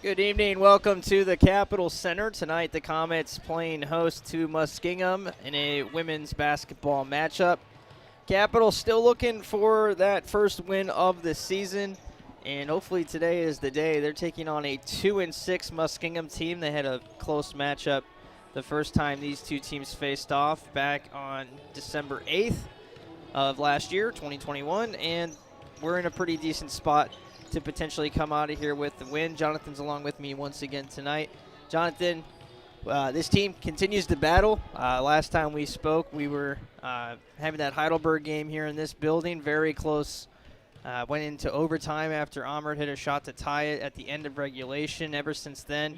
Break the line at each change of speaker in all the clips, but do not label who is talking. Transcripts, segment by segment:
Good evening. Welcome to the Capitol Center. Tonight, the Comets playing host to Muskingum in a women's basketball matchup. Capitol still looking for that first win of the season, and hopefully today is the day. They're taking on a 2-6 Muskingum team. They had a close matchup the first time these two teams faced off back on December 8th of last year, 2021, and we're in a pretty decent spot to potentially come out of here with the win. Jonathan's along with me once again tonight. Jonathan, this team continues to battle. Last time we spoke, we were having that Heidelberg game here in this building. Very close. Went into overtime after Ahmed hit a shot to tie it at the end of regulation. Ever since then,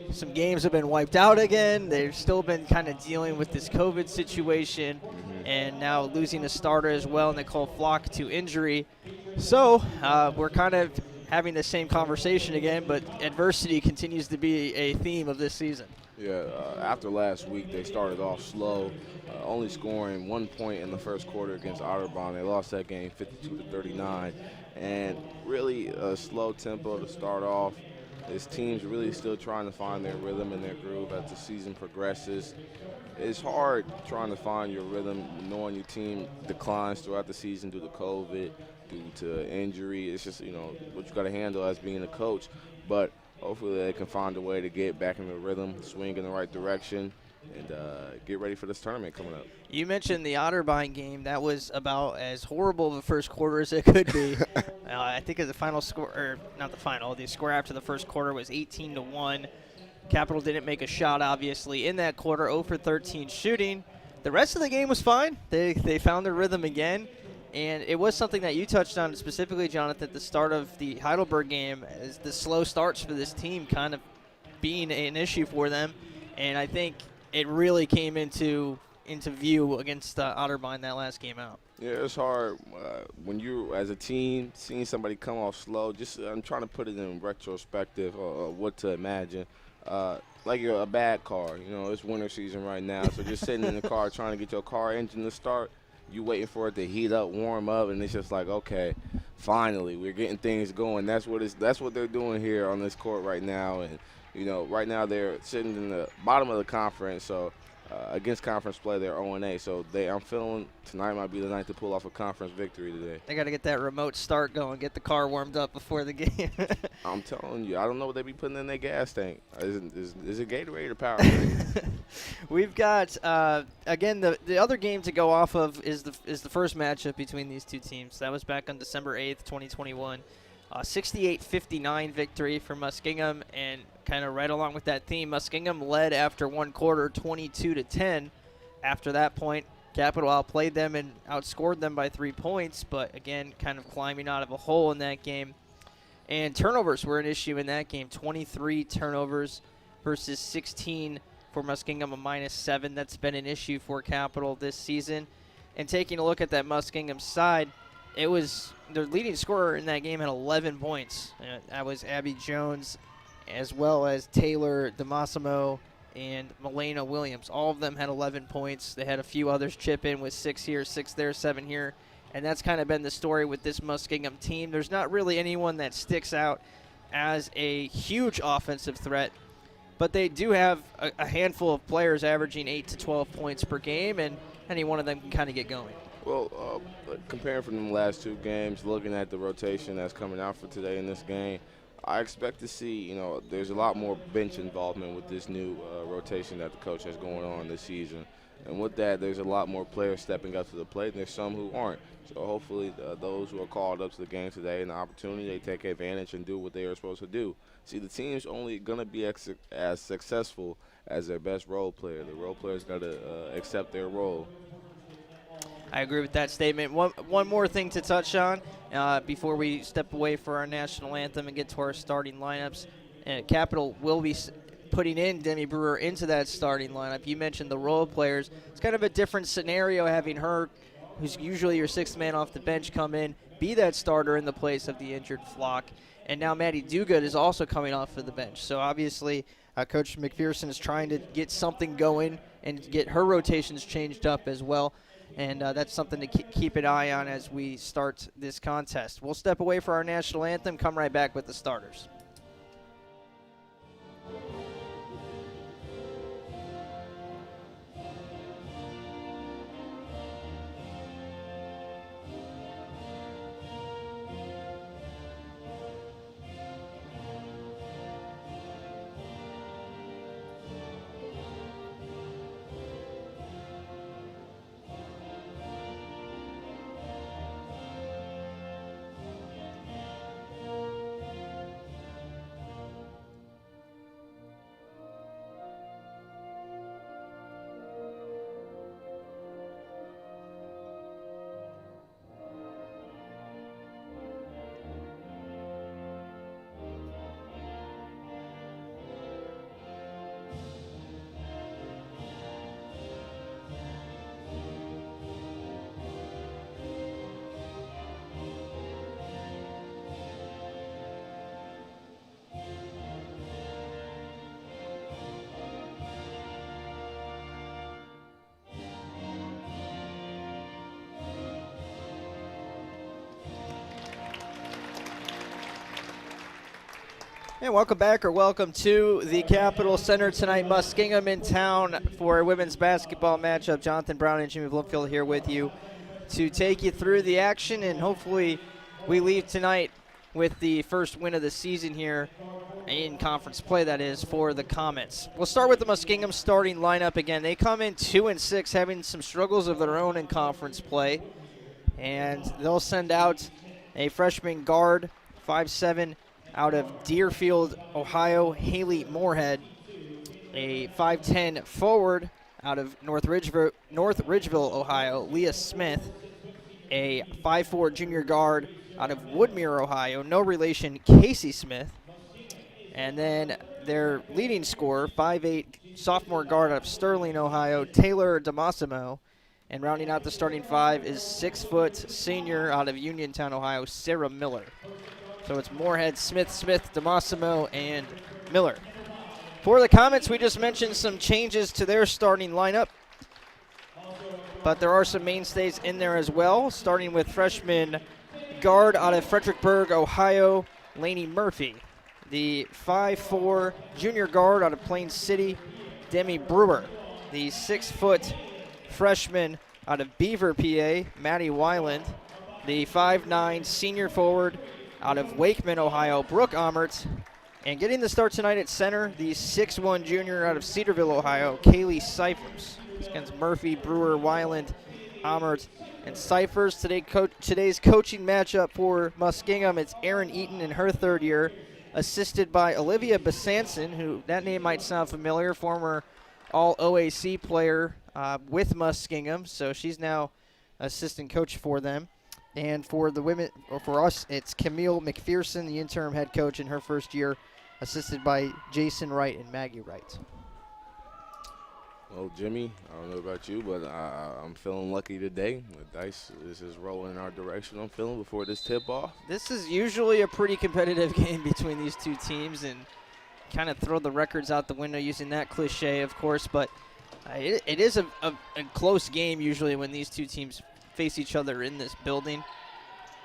some games have been wiped out again. They've still been kind of dealing with this COVID situation, and now losing a starter as well, Nicole Flock, to injury. So we're kind of having the same conversation again, but adversity continues to be a theme of this season.
Yeah, after last week, they started off slow, only scoring 1 point in the first quarter against Otterborn. They lost that game 52-39, and really a slow tempo to start off. This team's really still trying to find their rhythm and their groove as the season progresses. It's hard trying to find your rhythm knowing your team declines throughout the season due to COVID, due to injury. It's just, what you got to handle as being a coach. But hopefully they can find a way to get back in the rhythm, swing in the right direction, and get ready for this tournament coming up.
You mentioned the Otterbein game. That was about as horrible of a first quarter as it could be. I think the final score, or not the final, the score after the first quarter was 18-1. Capitol didn't make a shot, obviously, in that quarter, 0 for 13 shooting. The rest of the game was fine. They found their rhythm again. And it was something that you touched on specifically, Jonathan, at the start of the Heidelberg game, as the slow starts for this team kind of being an issue for them. And I think it really came into view against Otterbein that last game out.
Yeah, it's hard when you, as a team, seeing somebody come off slow. I'm trying to put it in retrospective what to imagine. Like you're a bad car. It's winter season right now, so just sitting in the car trying to get your car engine to start. You waiting for it to heat up, warm up, and it's just like, okay, finally, we're getting things going. That's what they're doing here on this court right now. And right now they're sitting in the bottom of the conference. So against conference play, they're 0-8. So I'm feeling tonight might be the night to pull off a conference victory today.
They got to get that remote start going, get the car warmed up before the game.
I'm telling you, I don't know what they be putting in their gas tank. Is it Gatorade or Powerade?
We've got again the other game to go off of is the first matchup between these two teams. That was back on December 8th, 2021. 68-59 victory for Muskingum, and kind of right along with that theme, Muskingum led after one quarter 22-10. After that point, Capitol outplayed them and outscored them by 3 points, but again, kind of climbing out of a hole in that game. And turnovers were an issue in that game, 23 turnovers versus 16 for Muskingum, a -7. That's been an issue for Capitol this season. And taking a look at that Muskingum side, it was their leading scorer in that game had 11 points. That was Abby Jones, as well as Taylor DeMassimo and Milena Williams. All of them had 11 points. They had a few others chip in with 6 here, 6 there, 7 here. And that's kind of been the story with this Muskingum team. There's not really anyone that sticks out as a huge offensive threat, but they do have a handful of players averaging 8 to 12 points per game, and any one of them can kind of get going.
Well, comparing from the last two games, looking at the rotation that's coming out for today in this game, I expect to see, there's a lot more bench involvement with this new rotation that the coach has going on this season. And with that, there's a lot more players stepping up to the plate, and there's some who aren't. So hopefully those who are called up to the game today and the opportunity, they take advantage and do what they are supposed to do. See, the team's only going to be as successful as their best role player. The role player's got to accept their role.
I agree with that statement. One more thing to touch on before we step away for our national anthem and get to our starting lineups. Capitol will be putting in Demi Brewer into that starting lineup. You mentioned the role players. It's kind of a different scenario having her, who's usually your sixth man off the bench, come in, be that starter in the place of the injured Flock. And now Maddie Duguid is also coming off of the bench. So obviously Coach McPherson is trying to get something going and get her rotations changed up as well. And that's something to keep an eye on as we start this contest. We'll step away for our national anthem, come right back with the starters. And welcome back, or welcome to the Capitol Center tonight. Muskingum in town for a women's basketball matchup. Jonathan Brown and Jimmy Bloomfield here with you to take you through the action, and hopefully we leave tonight with the first win of the season here in conference play, that is, for the Comets. We'll start with the Muskingum starting lineup again. They come in 2-6, having some struggles of their own in conference play, and they'll send out a freshman guard, 5'7", out of Deerfield, Ohio, Haley Moorhead. A 5'10" forward out of North Ridgeville, Ohio, Leah Smith. A 5'4" junior guard out of Woodmere, Ohio, no relation, Casey Smith. And then their leading scorer, 5'8" sophomore guard out of Sterling, Ohio, Taylor DeMassimo. And rounding out the starting five is 6' senior out of Uniontown, Ohio, Sarah Miller. So it's Moorhead, Smith, DeMassimo, and Miller. For the Comets, we just mentioned some changes to their starting lineup, but there are some mainstays in there as well, starting with freshman guard out of Fredericksburg, Ohio, Lainey Murphy. The 5'4" junior guard out of Plain City, Demi Brewer. The 6' freshman out of Beaver, PA, Maddie Weiland. The 5'9" senior forward out of Wakeman, Ohio, Brooke Amert. And getting the start tonight at center, the 6'1" junior out of Cedarville, Ohio, Kaylee Cyphers. Against Murphy, Brewer, Weiland, Amert, and Cyphers. Today's coaching matchup for Muskingum, it's Erin Eaton in her third year, assisted by Olivia Besanson, who that name might sound familiar, former All-OAC player with Muskingum, so she's now assistant coach for them. And for the women, or for us, it's Camille McPherson, the interim head coach in her first year, assisted by Jason Wright and Maggie Wright.
Well, Jimmy, I don't know about you, but I'm feeling lucky today. The dice is rolling in our direction, I'm feeling, before this tip-off.
This is usually a pretty competitive game between these two teams, and kind of throw the records out the window using that cliche, of course, but it is a close game usually when these two teams face each other in this building.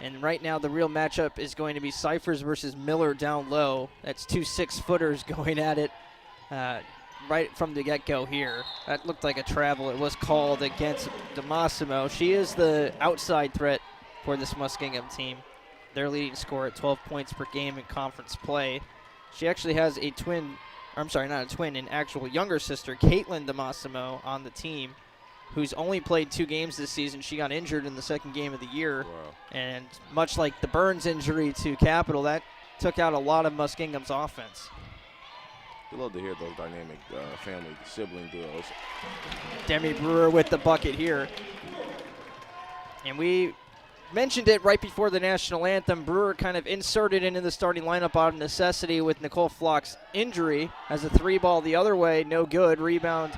And right now the real matchup is going to be Cyphers versus Miller down low. That's two 6-footers going at it right from the get-go here. That looked like a travel. It was called against DeMassimo. She is the outside threat for this Muskingum team. Their leading scorer at 12 points per game in conference play. She actually has a twin, an actual younger sister, Caitlin DeMassimo, on the team, who's only played 2 games this season. She got injured in the second game of the year.
Wow.
And much like the Burns injury to Capitol, that took out a lot of Muskingum's offense.
We love to hear those dynamic family sibling duos.
Demi Brewer with the bucket here. And we mentioned it right before the national anthem. Brewer kind of inserted into the starting lineup out of necessity with Nicole Flock's injury. As a 3-ball the other way, no good. Rebound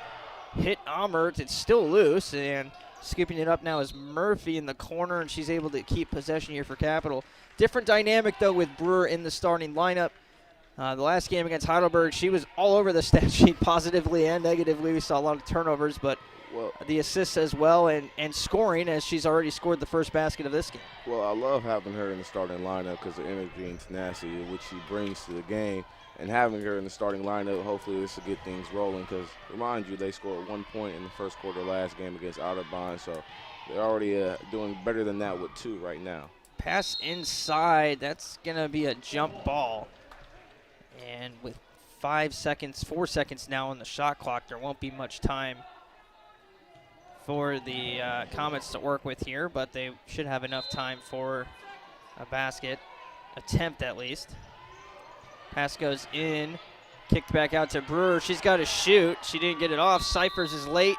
hit Amert. It's still loose, and scooping it up now is Murphy in the corner, and she's able to keep possession here for Capitol. Different dynamic, though, with Brewer in the starting lineup. The last game against Heidelberg, she was all over the stat sheet positively and negatively. We saw a lot of turnovers, but the assists as well, and scoring, as she's already scored the first basket of this game.
Well, I love having her in the starting lineup because of the energy and tenacity which she brings to the game. And having her in the starting lineup, hopefully this will get things rolling because, remind you, they scored 1 point in the first quarter last game against Otterbein, so they're already doing better than that with 2 right now.
Pass inside. That's going to be a jump ball. And with 4 seconds now on the shot clock, there won't be much time for the Comets to work with here, but they should have enough time for a basket attempt at least. Pass goes in, kicked back out to Brewer. She's got to shoot. She didn't get it off. Cyphers is late.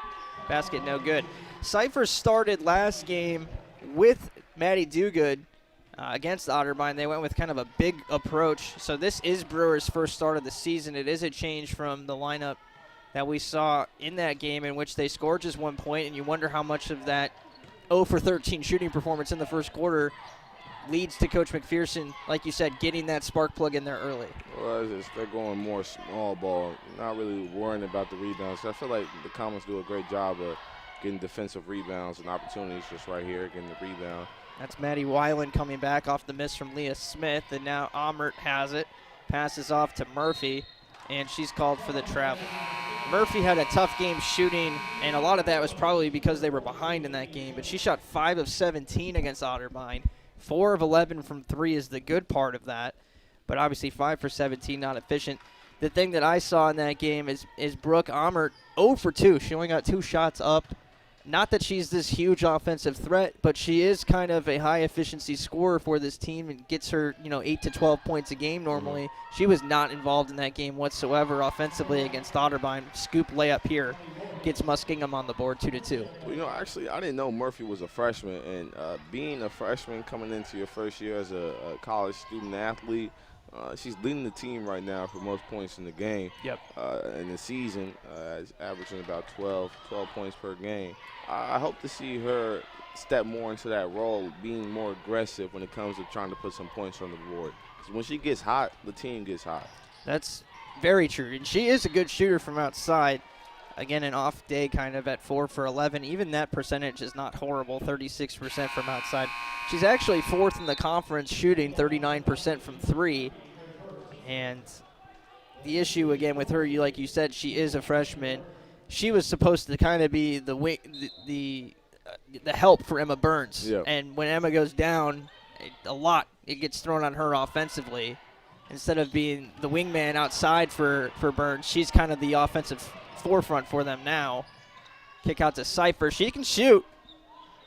Basket no good. Cyphers started last game with Maddie Dugood against Otterbein. They went with kind of a big approach. So this is Brewer's first start of the season. It is a change from the lineup that we saw in that game in which they scored just 1 point, and you wonder how much of that 0 for 13 shooting performance in the first quarter leads to Coach McPherson, like you said, getting that spark plug in there early.
Well, they're going more small ball, not really worrying about the rebounds. I feel like the Comets do a great job of getting defensive rebounds and opportunities just right here, getting the rebound.
That's Maddie Weiland coming back off the miss from Leah Smith, and now Amert has it. passes off to Murphy, and she's called for the travel. Murphy had a tough game shooting, and a lot of that was probably because they were behind in that game, but she shot 5 of 17 against Otterbein. 4 of 11 from 3 is the good part of that, but obviously 5 for 17, not efficient. The thing that I saw in that game is Brooke Amert 0 for 2. She only got 2 shots up. Not that she's this huge offensive threat, but she is kind of a high-efficiency scorer for this team and gets her, 8 to 12 points a game normally. She was not involved in that game whatsoever offensively against Otterbein. Scoop layup here gets Muskingum on the board 2 to 2.
Well, actually, I didn't know Murphy was a freshman, and being a freshman coming into your first year as a college student athlete, she's leading the team right now for most points in the game.
Yep.
In the season, averaging about 12 points per game. I hope to see her step more into that role, being more aggressive when it comes to trying to put some points on the board. 'Cause when she gets hot, the team gets hot.
That's very true. And she is a good shooter from outside. Again, an off day kind of at 4 for 11. Even that percentage is not horrible, 36% from outside. She's actually 4th in the conference shooting, 39% from 3. And the issue, again, with her, like you said, she is a freshman. She was supposed to kind of be the help for Emma Burns.
Yep.
And when Emma goes down, it gets thrown on her offensively. Instead of being the wingman outside for Burns, she's kind of the offensive forefront for them now. Kick out to Cypher. She can shoot.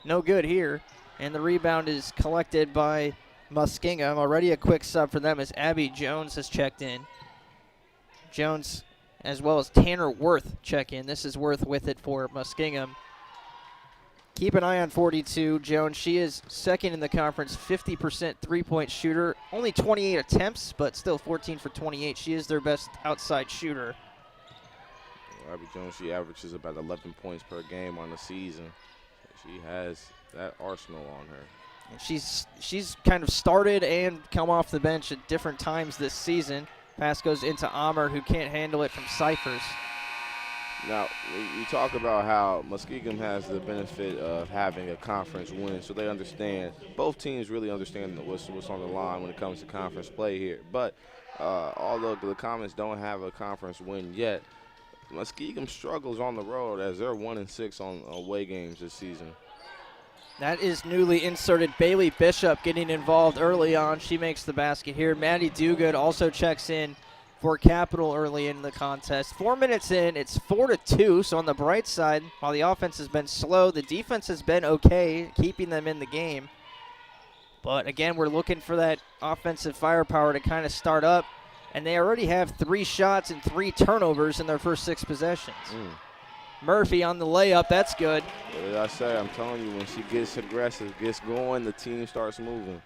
No good here. And the rebound is collected by Muskingum. Already a quick sub for them as Abby Jones has checked in. Jones, as well as Tanner Worth, check in. This is Worth with it for Muskingum. Keep an eye on 42. Jones, she is second in the conference, 50% three-point shooter. Only 28 attempts, but still 14 for 28. She is their best outside shooter.
Abby Jones, she averages about 11 points per game on the season. She has that arsenal on her.
And she's kind of started and come off the bench at different times this season. Pass goes into Amr, who can't handle it from Cyphers.
Now, we talk about how Muskingum has the benefit of having a conference win, so they understand. Both teams really understand what's on the line when it comes to conference play here. But although the Comets don't have a conference win yet, Muskingum struggles on the road as they're 1-6 on away games this season.
That is newly inserted Bailey Bishop getting involved early on. She makes the basket here. Maddie Duguid also checks in for Capital early in the contest. 4 minutes in, it's 4-2. So on the bright side, while the offense has been slow, the defense has been okay, keeping them in the game. But again, we're looking for that offensive firepower to kind of start up. And they already have 3 shots and 3 turnovers in their first 6 possessions. Murphy on the layup, that's good.
What did I say? I'm telling you, when she gets aggressive, gets going, the team starts moving.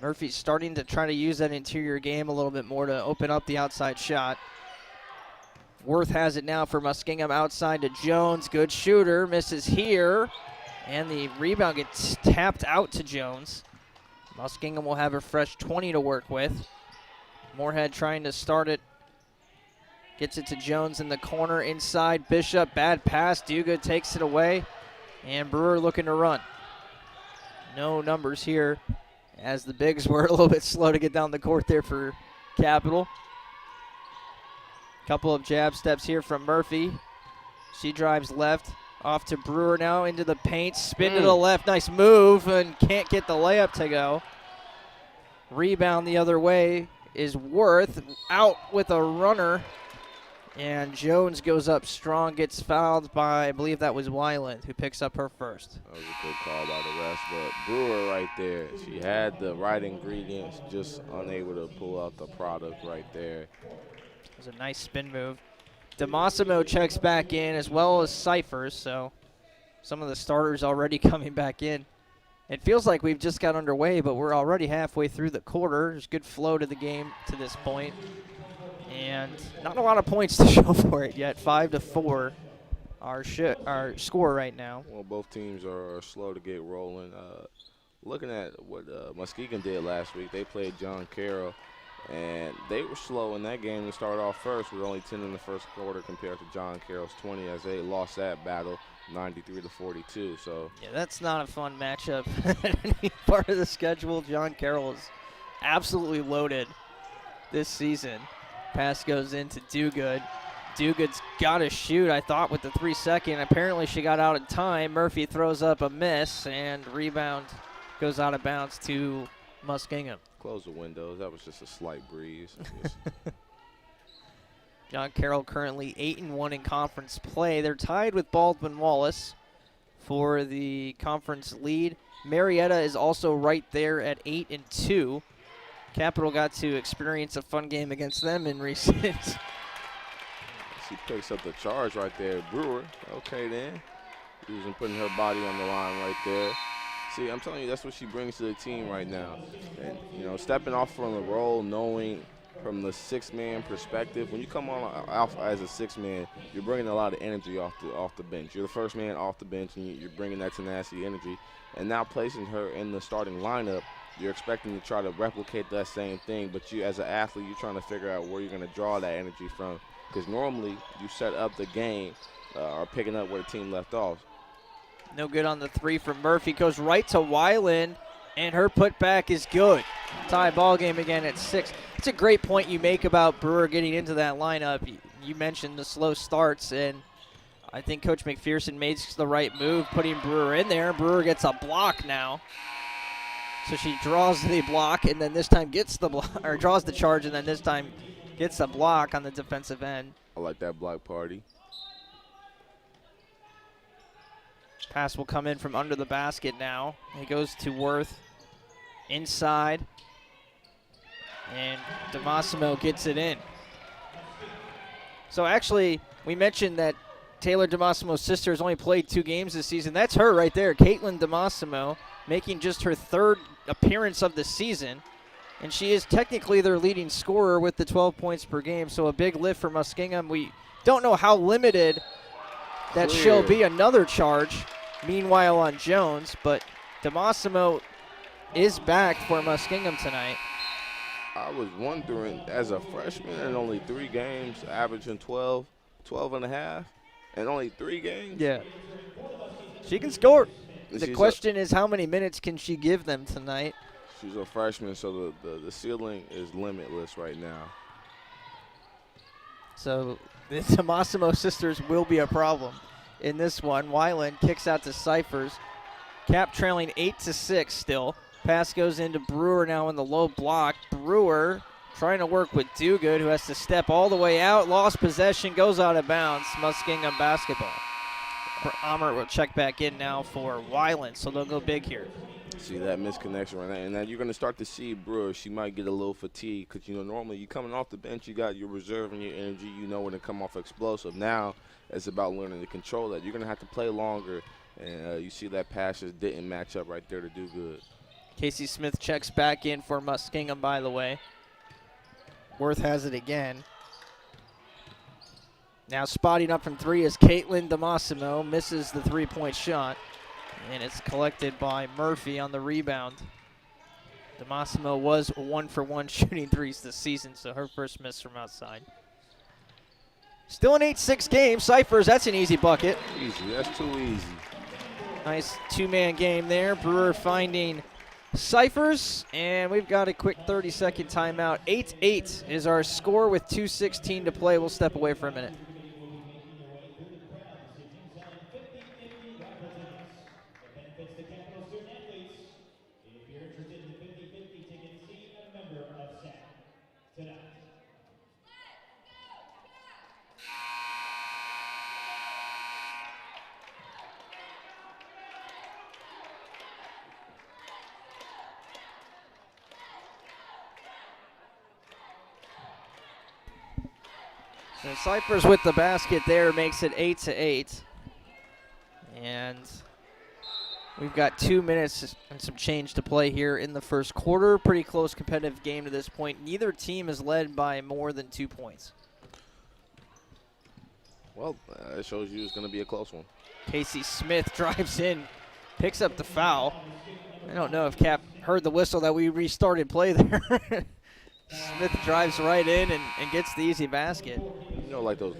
Murphy's starting to try to use that interior game a little bit more to open up the outside shot. Worth has it now for Muskingum outside to Jones. Good shooter, misses here. And the rebound gets tapped out to Jones. Muskingum will have a fresh 20 to work with. Moorhead trying to start it. Gets it to Jones in the corner inside. Bishop, bad pass. Duguid takes it away. And Brewer looking to run. No numbers here as the bigs were a little bit slow to get down the court there for Capital. Couple of jab steps here from Murphy. She drives left. Off to Brewer now into the paint. Spin to the left. Nice move and can't get the layup to go. Rebound the other way is Worth. Out with a runner. And Jones goes up strong, gets fouled by, I believe that was Weiland, who picks up her first.
That was a good call by the refs, but Brewer right there, she had the right ingredients, just unable to pull out the product right there.
It was a nice spin move. DeMassimo checks back in as well as Cyphers, so some of the starters already coming back in. It feels like we've just got underway, but we're already halfway through the quarter. There's good flow to the game to this point. And not a lot of points to show for it yet. 5-4, our score right now.
Well, both teams are slow to get rolling. Looking at what Muskingum did last week, they played John Carroll, and they were slow in that game to start off first with only 10 in the first quarter compared to John Carroll's 20 as they lost that battle 93-42. So
yeah, that's not a fun matchup at any part of the schedule. John Carroll is absolutely loaded. this season. Pass goes into Dugood. Dugood's got to shoot, I thought, with the 3-second. Apparently she got out in time. Murphy throws up a miss, and rebound goes out of bounds to Muskingum.
Close the windows. That was just a slight breeze.
John Carroll currently 8-1 in conference play. They're tied with Baldwin Wallace for the conference lead. Marietta is also right there at 8-2. Capital got to experience a fun game against them in recent.
She picks up the charge right there. Brewer, okay then. Using putting her body on the line right there. See, I'm telling you, that's what she brings to the team right now. And, you know, stepping off from the role, knowing from the six-man perspective, when you come on off as a six-man, you're bringing a lot of energy off the bench. You're the first man off the bench, and you're bringing that tenacity energy. And now placing her in the starting lineup, you're expecting to try to replicate that same thing, but you, as an athlete, you're trying to figure out where you're going to draw that energy from. Because normally you set up the game or picking up where the team left off.
No good on the three from Murphy. Goes right to Weiland, and her putback is good. Tie ball game again at 6. It's a great point you make about Brewer getting into that lineup. You mentioned the slow starts, and I think Coach McPherson makes the right move, putting Brewer in there. Brewer gets a block now. So she draws the block, and then this time gets the block, or draws the charge, and then this time gets a block on the defensive end.
I like that block party.
Pass will come in from under the basket now. It goes to Worth inside, and DeMassimo gets it in. So actually, we mentioned that Taylor DeMassimo's sister has only played 2 games this season. That's her right there, Caitlin DeMassimo, making just her 3rd appearance of the season. And she is technically their leading scorer with the 12 points per game, so a big lift for Muskingum. We don't know how limited that she'll be. Another charge, meanwhile, on Jones, but DeMassimo is back for Muskingum tonight.
I was wondering, as a freshman in only 3 games, averaging 12 and a half, and only 3 games?
Yeah. She can score. The question is, how many minutes can she give them tonight?
She's a freshman, so the ceiling is limitless right now.
So the DeMassimo sisters will be a problem in this one. Weiland kicks out to Cyphers. Cap trailing 8-6 still. Pass goes into Brewer now in the low block. Brewer trying to work with Dugood, who has to step all the way out. Lost possession, goes out of bounds. Muskingum basketball. Amert will check back in now for Weiland, so they'll go big here.
See that misconnection right now, and then you're going to start to see Brewer. She might get a little fatigued because, you know, normally you coming off the bench, you got your reserve and your energy. You know when to come off explosive. Now it's about learning to control that. You're going to have to play longer, and you see that pass just didn't match up right there to do good.
Casey Smith checks back in for Muskingum, by the way. Worth has it again. Now spotting up from 3 is Caitlin DeMassimo. Misses the 3-point shot. And it's collected by Murphy on the rebound. DeMassimo was 1-for-1 shooting threes this season, so her first miss from outside. Still an 8-6 game. Cyphers, that's an easy bucket.
Easy, that's too easy.
Nice 2-man game there. Brewer finding Cyphers, and we've got a quick 30-second timeout. 8-8 is our score with 2:16 to play. We'll step away for a minute. So Cyphers with the basket there makes it 8-8. And we've got 2 minutes and some change to play here in the first quarter. Pretty close competitive game to this point. Neither team is led by more than 2 points.
Well, it shows you it's going to be a close one.
Casey Smith drives in, picks up the foul. I don't know if Cap heard the whistle that we restarted play there. Smith drives right in and gets the easy basket.
You know, like those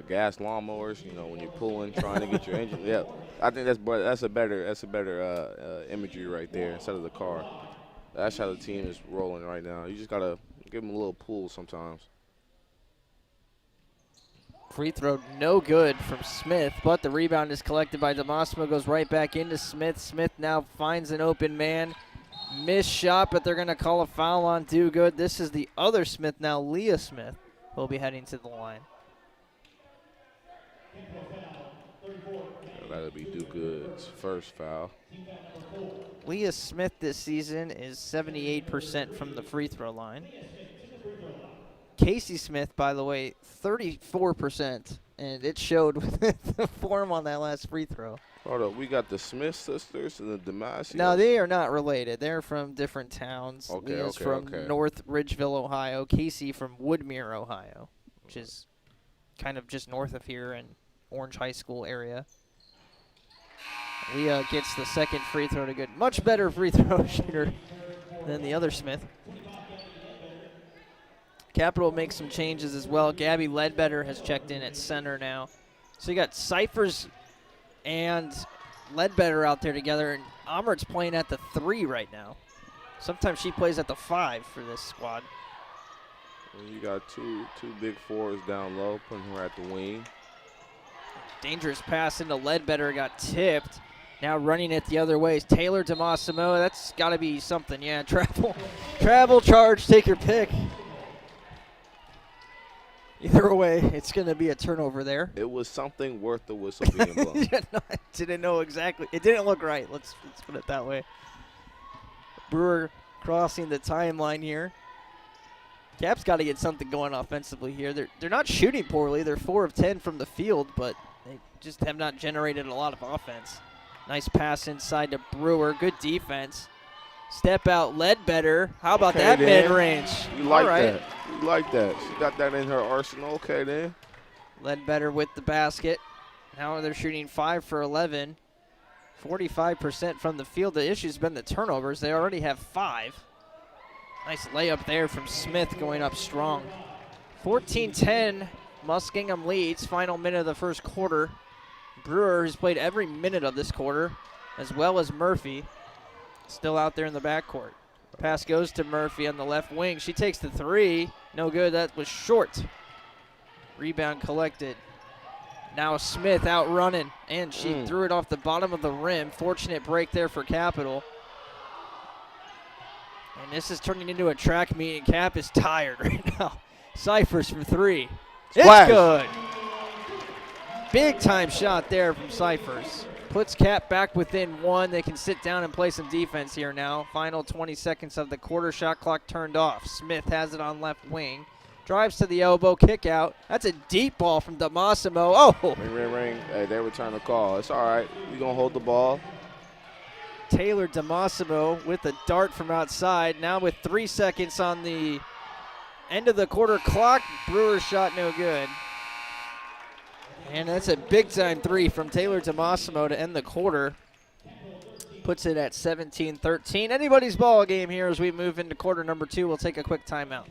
gas lawnmowers. You know, when you're pulling, trying to get your engine. Yeah, I think that's a better imagery right there instead of the car. That's how the team is rolling right now. You just gotta Give him a little pull sometimes.
Free throw no good from Smith, but the rebound is collected by DeMassimo, goes right back into Smith. Smith now finds an open man. Missed shot, but they're going to call a foul on Do Good. This is the other Smith now, Leah Smith, who will be heading to the line.
That'll be Do Good's first foul.
Leah Smith this season is 78% from the free throw line. Casey Smith, by the way, 34%, and it showed with the form on that last free throw.
Hold up, we got the Smith sisters and the DeMassio.
No, they are not related. They're from different towns. Leah's from North Ridgeville, Ohio. Casey from Woodmere, Ohio, which is kind of just north of here in Orange High School area. Leah gets the second free throw to good. Much better free throw shooter than the other Smith. Capital makes some changes as well. Gabby Ledbetter has checked in at center now. So you got Cyphers and Ledbetter out there together, and Amhert's playing at the 3 right now. Sometimes she plays at the 5 for this squad.
And you got two big fours down low, putting her at the wing.
Dangerous pass into Ledbetter, got tipped. Now running it the other way is Taylor DeMassimo. That's got to be something. Yeah, travel charge, take your pick. Either way, it's going to be a turnover there.
It was something worth the whistle being blown.
Yeah, no, I didn't know exactly. It didn't look right. Let's put it that way. Brewer crossing the timeline here. Cap's got to get something going offensively here. They're not shooting poorly. They're 4 of 10 from the field, but they just have not generated a lot of offense. Nice pass inside to Brewer. Good defense. Step out, Ledbetter. How about that mid-range?
You like that. You like that. She got that in her arsenal. Okay, then.
Ledbetter with the basket. Now they're shooting 5 for 11. 45% from the field. The issue's been the turnovers. They already have 5. Nice layup there from Smith going up strong. 14-10, Muskingum leads. Final minute of the first quarter. Brewer has played every minute of this quarter, as well as Murphy. Still out there in the backcourt. Pass goes to Murphy on the left wing. She takes the 3. No good. That was short. Rebound collected. Now Smith out running, and she threw it off the bottom of the rim. Fortunate break there for Capital. And this is turning into a track meet, and Cap is tired right now. Cyphers for 3.
Splash.
It's good. Big time shot there from Cyphers. Puts Cap back within 1. They can sit down and play some defense here now. Final 20 seconds of the quarter. Shot clock turned off. Smith has it on left wing. Drives to the elbow, kick out. That's a deep ball from DeMassimo. Oh!
Ring, ring, ring. Hey, they return the call. It's all right. We're going to hold the ball.
Taylor DeMassimo with a dart from outside. Now with 3 seconds on the end of the quarter clock. Brewer's shot no good. And that's a big-time 3 from Taylor DeMassimo to end the quarter. Puts it at 17-13. Anybody's ball game here as we move into quarter number 2. We'll take a quick timeout.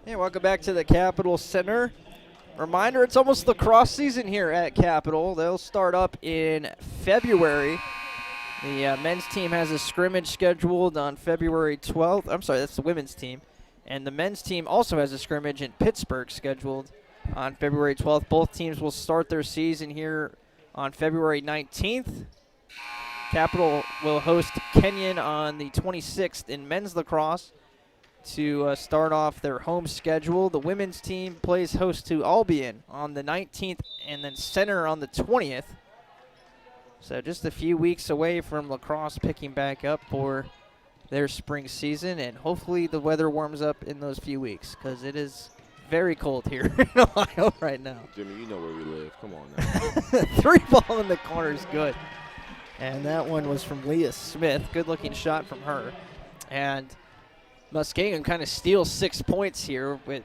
Hey, welcome back to the Capitol Center. Reminder, it's almost lacrosse season here at Capitol. They'll start up in February. The men's team has a scrimmage scheduled on February 12th. I'm sorry, that's the women's team. And the men's team also has a scrimmage in Pittsburgh scheduled on February 12th. Both teams will start their season here on February 19th. Capitol will host Kenyon on the 26th in men's lacrosse to start off their home schedule. The women's team plays host to Albion on the 19th and then Center on the 20th. So just a few weeks away from lacrosse picking back up for their spring season, and hopefully the weather warms up in those few weeks because it is very cold here in Ohio right now.
Jimmy, you know where we live. Come on now.
3 ball in the corner is good. And that one was from Leah Smith. Good-looking shot from her. And Muskingum kind of steals 6 points here with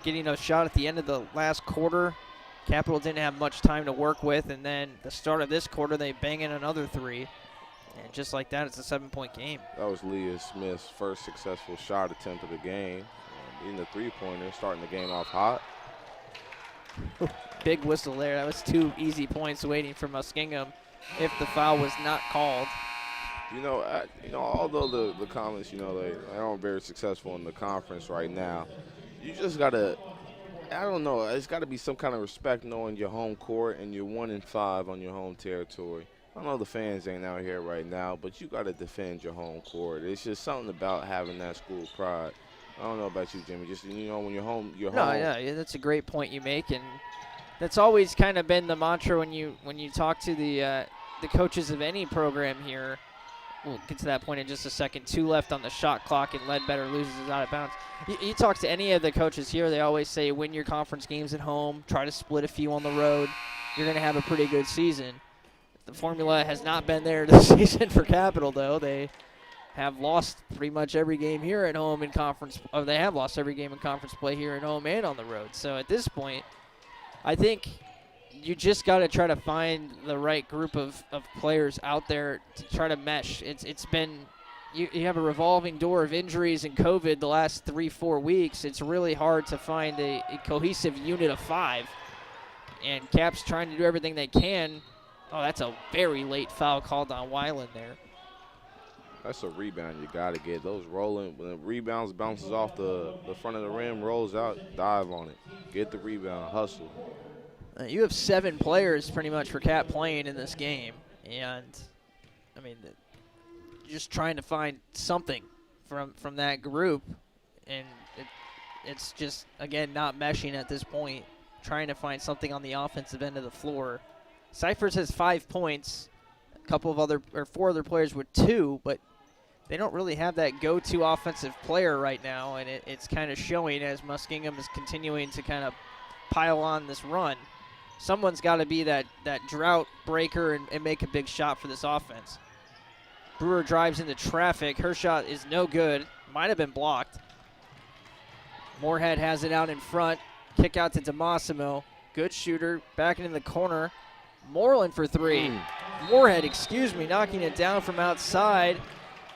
getting a shot at the end of the last quarter. Capital didn't have much time to work with, and then the start of this quarter, they bang in another 3. And just like that, it's a 7-point game.
That was Leah Smith's first successful shot attempt of the game. Being the three-pointer, starting the game off hot.
Big whistle there. That was 2 easy points waiting for Muskingum if the foul was not called.
Although the Comets, they aren't very successful in the conference right now, you just got to, I don't know, it's got to be some kind of respect knowing your home court and you're 1-5 on your home territory. I know the fans ain't out here right now, but you got to defend your home court. It's just something about having that school pride. I don't know about you, Jimmy. Just, when you're home, you're home.
No, yeah, that's a great point you make, and that's always kind of been the mantra when you talk to the coaches of any program here. We'll get to that point in just a second. 2 left on the shot clock, and Ledbetter loses it out of bounds. You talk to any of the coaches here, they always say win your conference games at home, try to split a few on the road. You're going to have a pretty good season. The formula has not been there this season for Capital, though. They have lost pretty much every game here at home in conference. They have lost every game in conference play here at home and on the road. So at this point, I think you just got to try to find the right group of players out there to try to mesh. It's been you have a revolving door of injuries and COVID the last 3-4 weeks. It's really hard to find a cohesive unit of 5. And Cap's trying to do everything they can. Oh, that's a very late foul called on Weiland there.
That's a rebound you got to get. Those rolling, when the rebounds bounces off the front of the rim, rolls out, dive on it. Get the rebound, hustle.
You have 7 players pretty much for Cap playing in this game. And, I mean, just trying to find something from that group. And it's just, again, not meshing at this point. Trying to find something on the offensive end of the floor. Cyphers has 5 points. A couple of 4 other players with 2, but they don't really have that go-to offensive player right now, and it's kind of showing as Muskingum is continuing to kind of pile on this run. Someone's got to be that drought breaker and make a big shot for this offense. Brewer drives into traffic. Her shot is no good. Might have been blocked. Moorhead has it out in front. Kick out to DeMassimo. Good shooter. Back into the corner. Moreland for 3. Moorhead, knocking it down from outside.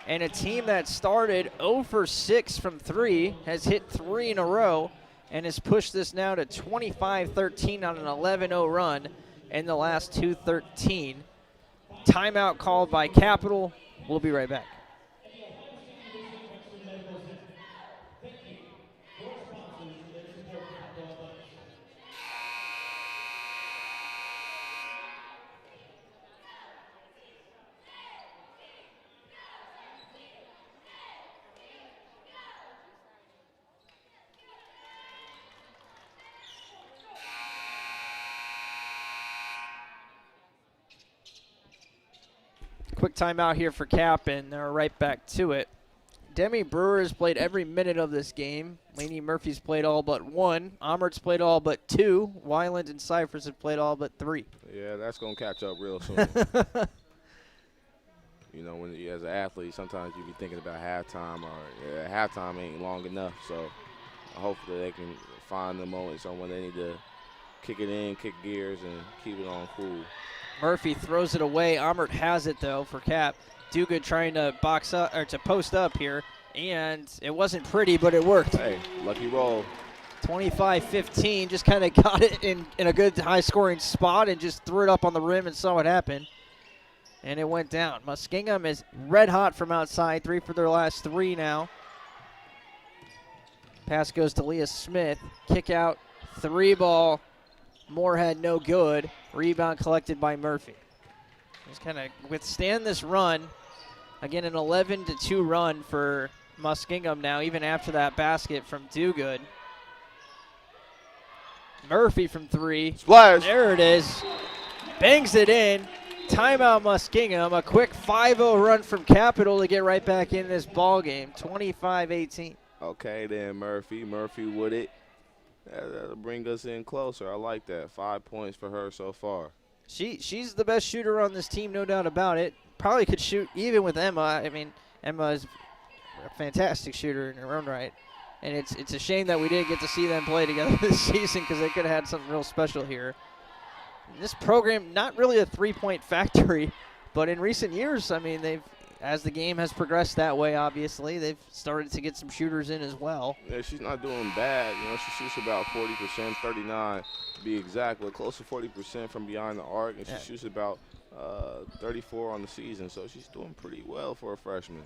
And a team that started 0 for 6 from 3 has hit 3 in a row and has pushed this now to 25-13 on an 11-0 run in the last 2:13. Timeout called by Capital. We'll be right back. Quick timeout here for Cap, and they're right back to it. Demi Brewer has played every minute of this game. Lainey Murphy's played all but 1. Amert's played all but 2. Weiland and Cyphers have played all but 3.
Yeah, that's going to catch up real soon. When as an athlete, sometimes you be thinking about halftime, or halftime ain't long enough. So hopefully they can find the moments on when they need to kick it in, kick gears, and keep it on cool.
Murphy throws it away. Amert has it, though, for Cap. Duguid trying to box up or to post up here, and it wasn't pretty, but it worked.
Hey, lucky roll.
25-15, just kind of got it in a good high-scoring spot and just threw it up on the rim and saw what happened. And it went down. Muskingum is red hot from outside, 3 for their last 3 now. Pass goes to Leah Smith. Kick out, 3 ball. Moorhead no good. Rebound collected by Murphy. Just kind of withstand this run. Again, an 11-2 run for Muskingum now, even after that basket from Duguid. Murphy from 3.
Splash.
There it is. Bangs it in. Timeout Muskingum. A quick 5-0 run from Capital to get right back in this ball game. 25-18.
Okay, then Murphy with it. That'll bring us in closer. I like that. 5 points for her so far.
She's the best shooter on this team, no doubt about it. Probably could shoot even with Emma. I mean, Emma is a fantastic shooter in her own right. And it's a shame that we didn't get to see them play together this season because they could have had something real special here. This program, not really a three-point factory, but in recent years, I mean, as the game has progressed that way, obviously, they've started to get some shooters in as well.
Yeah, she's not doing bad. You know, she shoots about 40%, 39 to be exact, but close to 40% from behind the arc, and she shoots about 34 on the season, so she's doing pretty well for a freshman.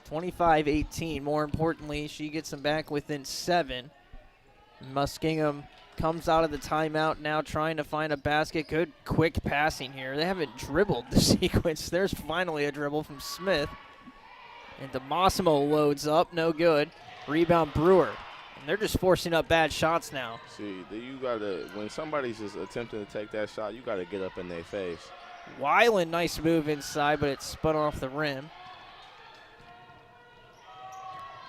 25-18. More importantly, she gets them back within 7. Muskingum comes out of the timeout now trying to find a basket. Good quick passing here. They haven't dribbled the sequence. There's finally a dribble from Smith. And DeMassimo loads up. No good. Rebound Brewer. And they're just forcing up bad shots now.
See, you gotta, when somebody's just attempting to take that shot, you got to get up in their face.
Weiland, nice move inside, but it spun off the rim.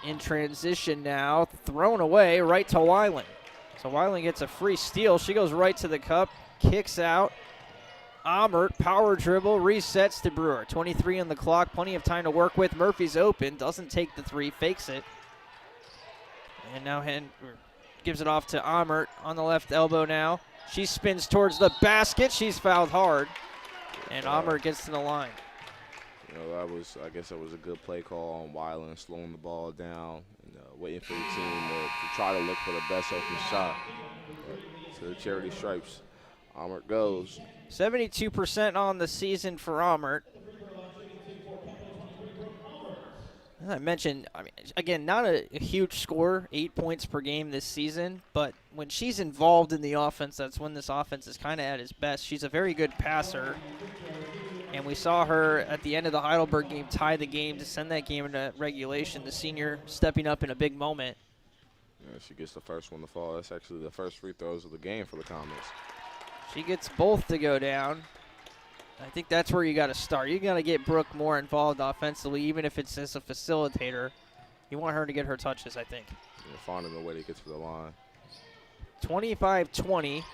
In transition now, thrown away right to Weiland. So Weiland gets a free steal. She goes right to the cup, kicks out. Amert, power dribble, resets to Brewer. 23 on the clock, plenty of time to work with. Murphy's open, doesn't take the three, fakes it. And now gives it off to Amert on the left elbow now. She spins towards the basket. She's fouled hard. And Amert gets to the line.
You know, I guess that was a good play call on Weiland, slowing the ball down and waiting for the team to try to look for the best open shot. To the charity stripes, Amert goes.
72% on the season for Amert. As I mentioned, I mean, again, not a huge score, 8 points per game this season, but when she's involved in the offense, that's when this offense is kind of at its best. She's a very good passer. And we saw her at the end of the Heidelberg game tie the game to send that game into regulation. The senior stepping up in a big moment.
Yeah, she gets the first one to fall. That's actually the first free throws of the game for the Comets.
She gets both to go down. I think that's where you got to start. You got to get Brooke more involved offensively, even if it's as a facilitator. You want her to get her touches, I think.
Yeah, finding a way to get to the line.
25-20.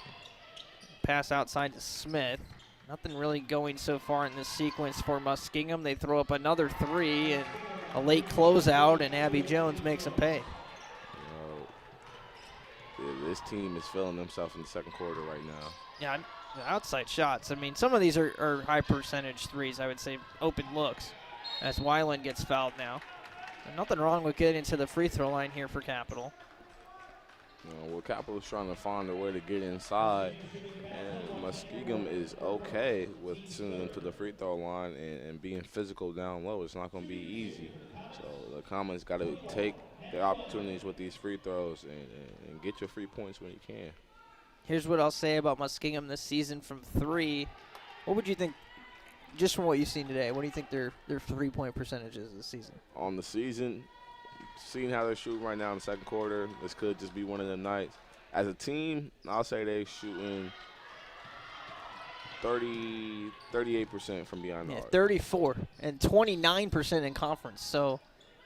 Pass outside to Smith. Nothing really going so far in this sequence for Muskingum. They throw up another three and a late closeout, and Abby Jones makes them pay.
You know, this team is feeling themselves in the second quarter right now.
Yeah, outside shots. I mean, some of these are high percentage threes, I would say, open looks, as Weiland gets fouled now. And nothing wrong with getting to the free throw line here for Capital.
Well, Capital's trying to find a way to get inside, and Muskingum is okay with sending them to the free throw line and being physical down low. It's not going to be easy. So the Comets got to take the opportunities with these free throws and get your 3 points when you can.
Here's what I'll say about Muskingum this season from three. What would you think, just from what you've seen today, what do you think their 3-point percentage is this season?
On the season, seeing how they're shooting right now in the second quarter, this could just be one of them nights. As a team, I'll say they're shooting 38% from behind the arc.
34 and 29% in conference. So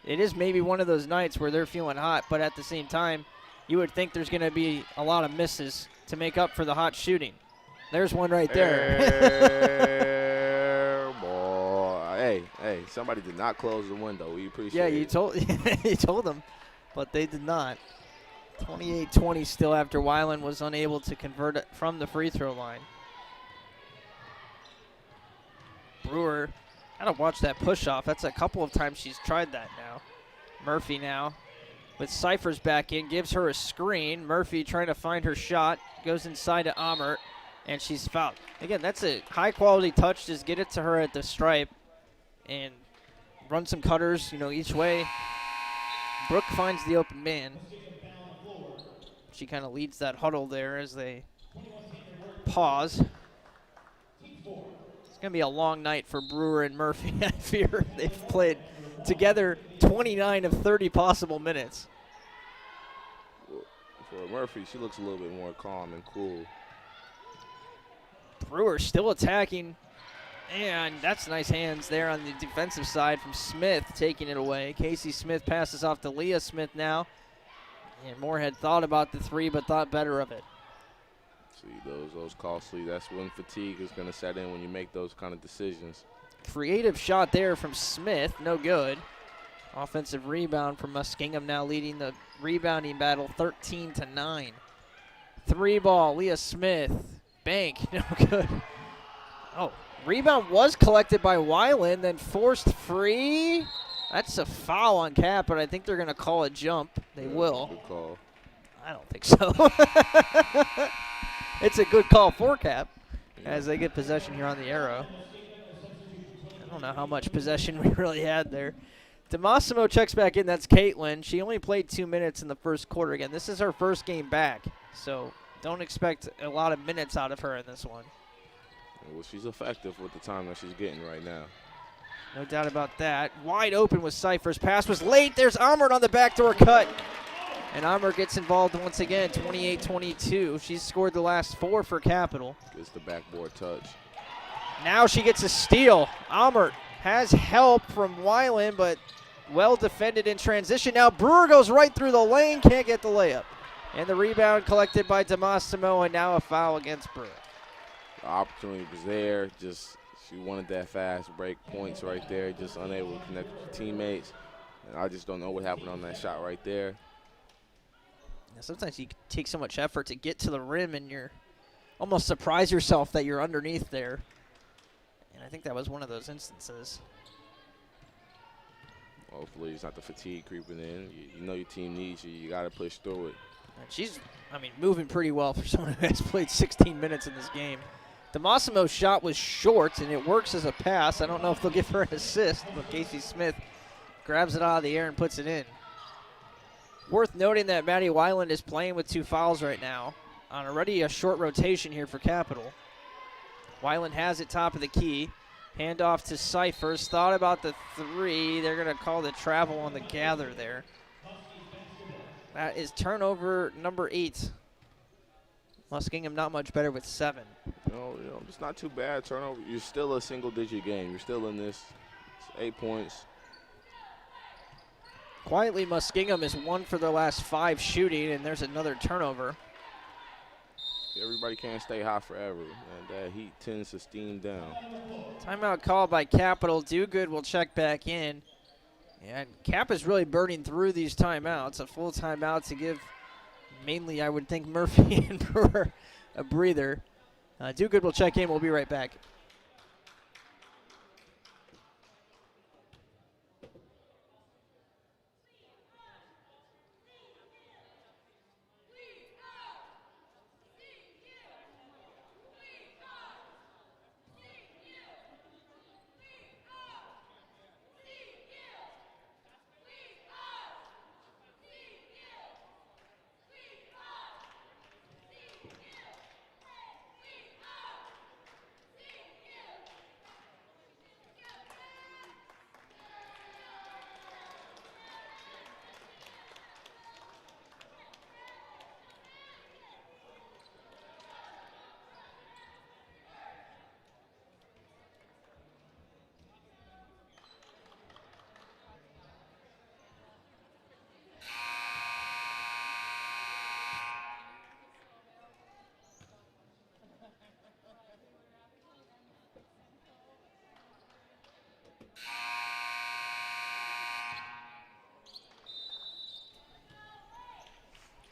it is maybe one of those nights where they're feeling hot, but at the same time, you would think there's going to be a lot of misses to make up for the hot shooting. There's one right there.
Boy. Hey, somebody did not close the window. We appreciate it.
Yeah, you told them, but they did not. 28-20 still after Weiland was unable to convert it from the free throw line. Brewer, gotta watch that push off. That's a couple of times she's tried that now. Murphy now with Cyphers back in, gives her a screen. Murphy trying to find her shot, goes inside to Amert, and she's fouled. Again, that's a high-quality touch. Just get it to her at the stripe and run some cutters, each way. Brooke finds the open man. She kind of leads that huddle there as they pause. It's going to be a long night for Brewer and Murphy, I fear. They've played together 29 of 30 possible minutes.
For Murphy, she looks a little bit more calm and cool.
Brewer still attacking, and that's nice hands there on the defensive side from Smith, taking it away. Casey Smith passes off to Leah Smith now. And Moore thought about the three, but thought better of it.
See, those costly. That's when fatigue is going to set in when you make those kind of decisions.
Creative shot there from Smith, no good. Offensive rebound from Muskingum, now leading the rebounding battle 13-9. Three ball, Leah Smith, bank, no good. Oh, rebound was collected by Weiland, then forced free. That's a foul on Cap, but I think they're going to call a jump. They will.
Good call.
I don't think so. It's a good call for Cap as they get possession here on the arrow. I don't know how much possession we really had there. DeMassimo checks back in. That's Caitlin. She only played 2 minutes in the first quarter. Again, this is her first game back, so don't expect a lot of minutes out of her in this one.
Well, she's effective with the time that she's getting right now.
No doubt about that. Wide open with Cyphers. Pass was late. There's Amert on the backdoor cut. And Amert gets involved once again, 28-22. She's scored the last 4 for Capital.
Gets the backboard touch.
Now she gets a steal. Amert has help from Weiland, but well defended in transition. Now Brewer goes right through the lane, can't get the layup. And the rebound collected by DeMassimo, and now a foul against Brewer.
The opportunity was there. Just she wanted that fast break, points right there. Just unable to connect with teammates. And I just don't know what happened on that shot right there.
Sometimes you take so much effort to get to the rim, and you're almost surprise yourself that you're underneath there. And I think that was one of those instances.
Hopefully it's not the fatigue creeping in. You know your team needs you. You got to push through it.
And she's, moving pretty well for someone who has played 16 minutes in this game. DeMassimo's shot was short, and it works as a pass. I don't know if they'll give her an assist, but Casey Smith grabs it out of the air and puts it in. Worth noting that Maddie Weiland is playing with 2 fouls right now on already a short rotation here for Capital. Weiland has it top of the key. Handoff to Cyphers. Thought about the 3. They're going to call the travel on the gather there. That is turnover number 8. Muskingum not much better with 7.
It's not too bad. Turnover. You're still a single-digit game. You're still in this. It's 8 points.
Quietly, Muskingum is 1 for their last 5 shooting, and there's another turnover.
Everybody can't stay hot forever, and that heat tends to steam down.
Timeout called by Capital. Dugood will check back in. And Cap is really burning through these timeouts. A full timeout to give mainly, I would think, Murphy and Brewer a breather. Dugood will check in. We'll be right back.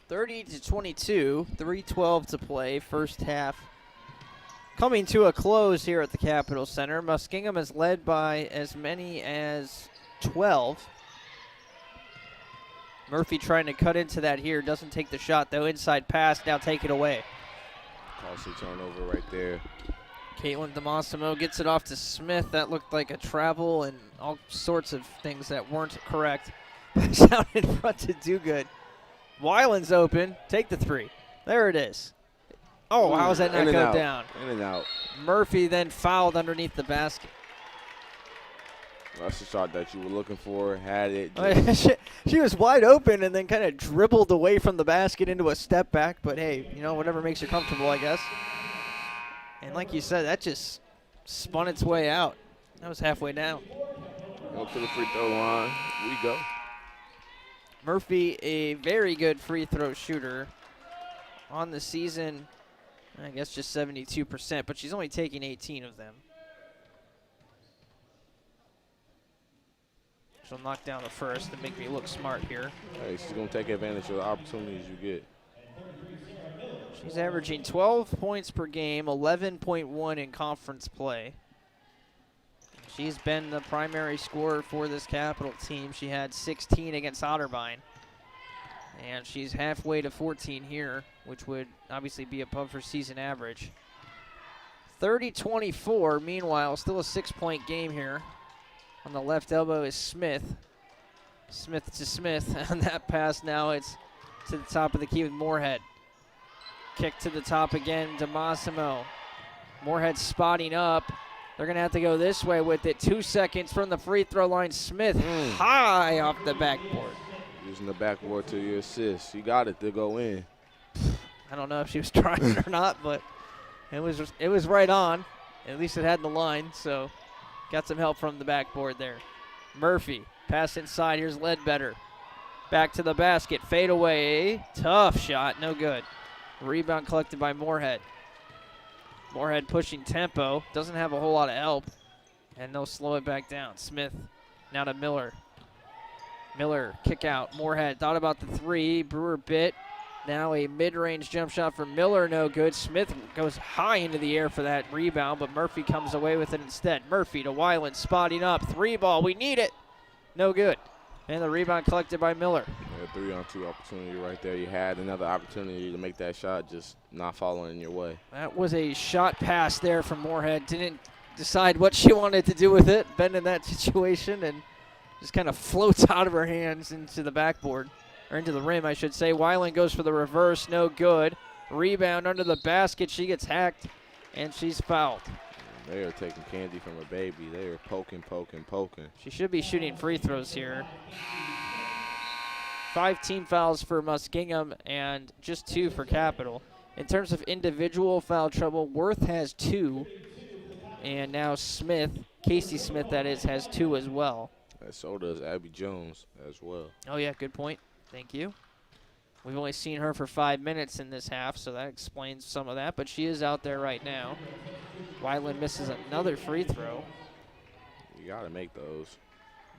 (30-22), 3:12 to play, first half. Coming to a close here at the Capitol Center. Muskingum is led by as many as 12. Murphy trying to cut into that here. Doesn't take the shot, though. Inside pass, now take it away.
Costly turnover right there.
Caitlin DeMassimo gets it off to Smith. That looked like a travel and all sorts of things that weren't correct. Down in front to Dugood. Weiland's open. Take the 3. There it is. Oh, how is that not go down?
In and out.
Murphy then fouled underneath the basket.
That's the shot that you were looking for. Had it.
She was wide open and then kind of dribbled away from the basket into a step back. But, hey, whatever makes you comfortable, I guess. And like you said, that just spun its way out. That was halfway down.
Go to the free throw line. We go.
Murphy, a very good free throw shooter. On the season, I guess just 72%, but she's only taking 18 of them. She'll knock down the first to make me look smart here.
Hey, she's going to take advantage of the opportunities you get.
She's averaging 12 points per game, 11.1 in conference play. She's been the primary scorer for this Capital team. She had 16 against Otterbein. And she's halfway to 14 here, which would obviously be above her season average. 30-24, meanwhile, still a 6-point game here. On the left elbow is Smith. Smith to Smith. On that pass now, it's to the top of the key with Moorhead. Kick to the top again to Massimo. Moorhead spotting up. They're going to have to go this way with it. 2 seconds from the free throw line. Smith high off the backboard.
Using the backboard to your assist. You got it to go in.
I don't know if she was trying or not, but it was right on. At least it had the line, so got some help from the backboard there. Murphy, pass inside. Here's Ledbetter. Back to the basket. Fade away. Tough shot. No good. Rebound collected by Moorhead. Moorhead pushing tempo. Doesn't have a whole lot of help. And they'll slow it back down. Smith now to Miller. Miller, kick out. Moorhead thought about the three. Brewer bit. Now a mid-range jump shot from Miller. No good. Smith goes high into the air for that rebound, but Murphy comes away with it instead. Murphy to Weiland, spotting up. 3-ball. We need it. No good. And the rebound collected by Miller.
Yeah, 3-on-2 opportunity right there. You had another opportunity to make that shot, just not following in your way.
That was a shot pass there from Moorhead. Didn't decide what she wanted to do with it. Been in that situation and just kind of floats out of her hands into the backboard, or into the rim, I should say. Weiland goes for the reverse. No good. Rebound under the basket. She gets hacked, and she's fouled.
They are taking candy from a baby. They are poking.
She should be shooting free throws here. 5 team fouls for Muskingum and just 2 for Capital. In terms of individual foul trouble, Worth has 2, and now Smith, Casey Smith that is, has 2 as well.
And so does Abby Jones as well.
Oh yeah, good point. Thank you. We've only seen her for 5 minutes in this half, so that explains some of that, but she is out there right now. Weiland misses another free throw.
You got to make those.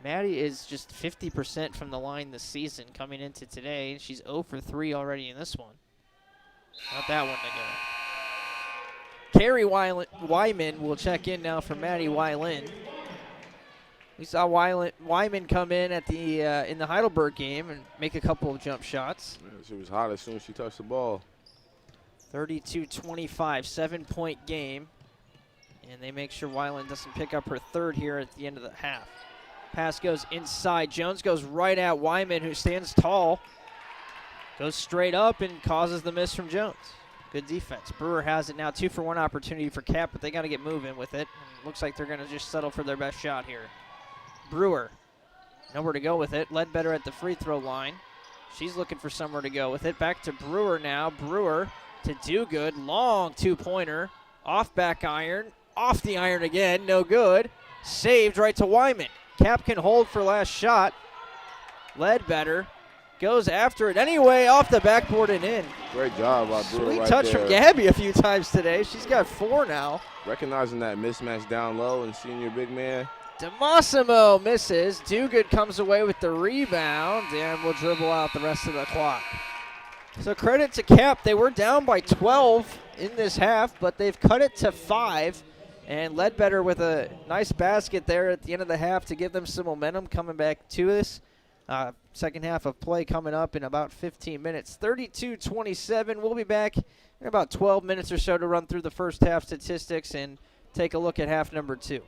Maddie is just 50% from the line this season coming into today. She's 0 for 3 already in this one. Not that one to go. Carrie Wyman will check in now for Maddie Weiland. We saw Wyman come in at the in the Heidelberg game and make a couple of jump shots.
Yeah, she was hot as soon as she touched the ball.
32-25, 7-point game. And they make sure Weiland doesn't pick up her third here at the end of the half. Pass goes inside. Jones goes right at Wyman, who stands tall. Goes straight up and causes the miss from Jones. Good defense. Brewer has it now. 2-for-1 opportunity for Cap, but they got to get moving with it. And looks like they're going to just settle for their best shot here. Brewer, nowhere to go with it. Ledbetter at the free throw line. She's looking for somewhere to go with it. Back to Brewer now. Brewer to Dogood. Long 2-pointer. Off back iron. Off the iron again. No good. Saved right to Wyman. Cap can hold for last shot. Ledbetter goes after it anyway. Off the backboard and in.
Great job by Brewer
Sweet
right
touch
there.
from Gabby a few times today. She's got 4 now.
Recognizing that mismatch down low and seeing your big man.
DeMassimo misses. Dogood comes away with the rebound and will dribble out the rest of the clock. So credit to Cap. They were down by 12 in this half, but they've cut it to 5. And Ledbetter with a nice basket there at the end of the half to give them some momentum coming back to this. Second half of play coming up in about 15 minutes. 32-27. We'll be back in about 12 minutes or so to run through the first half statistics and take a look at half number 2.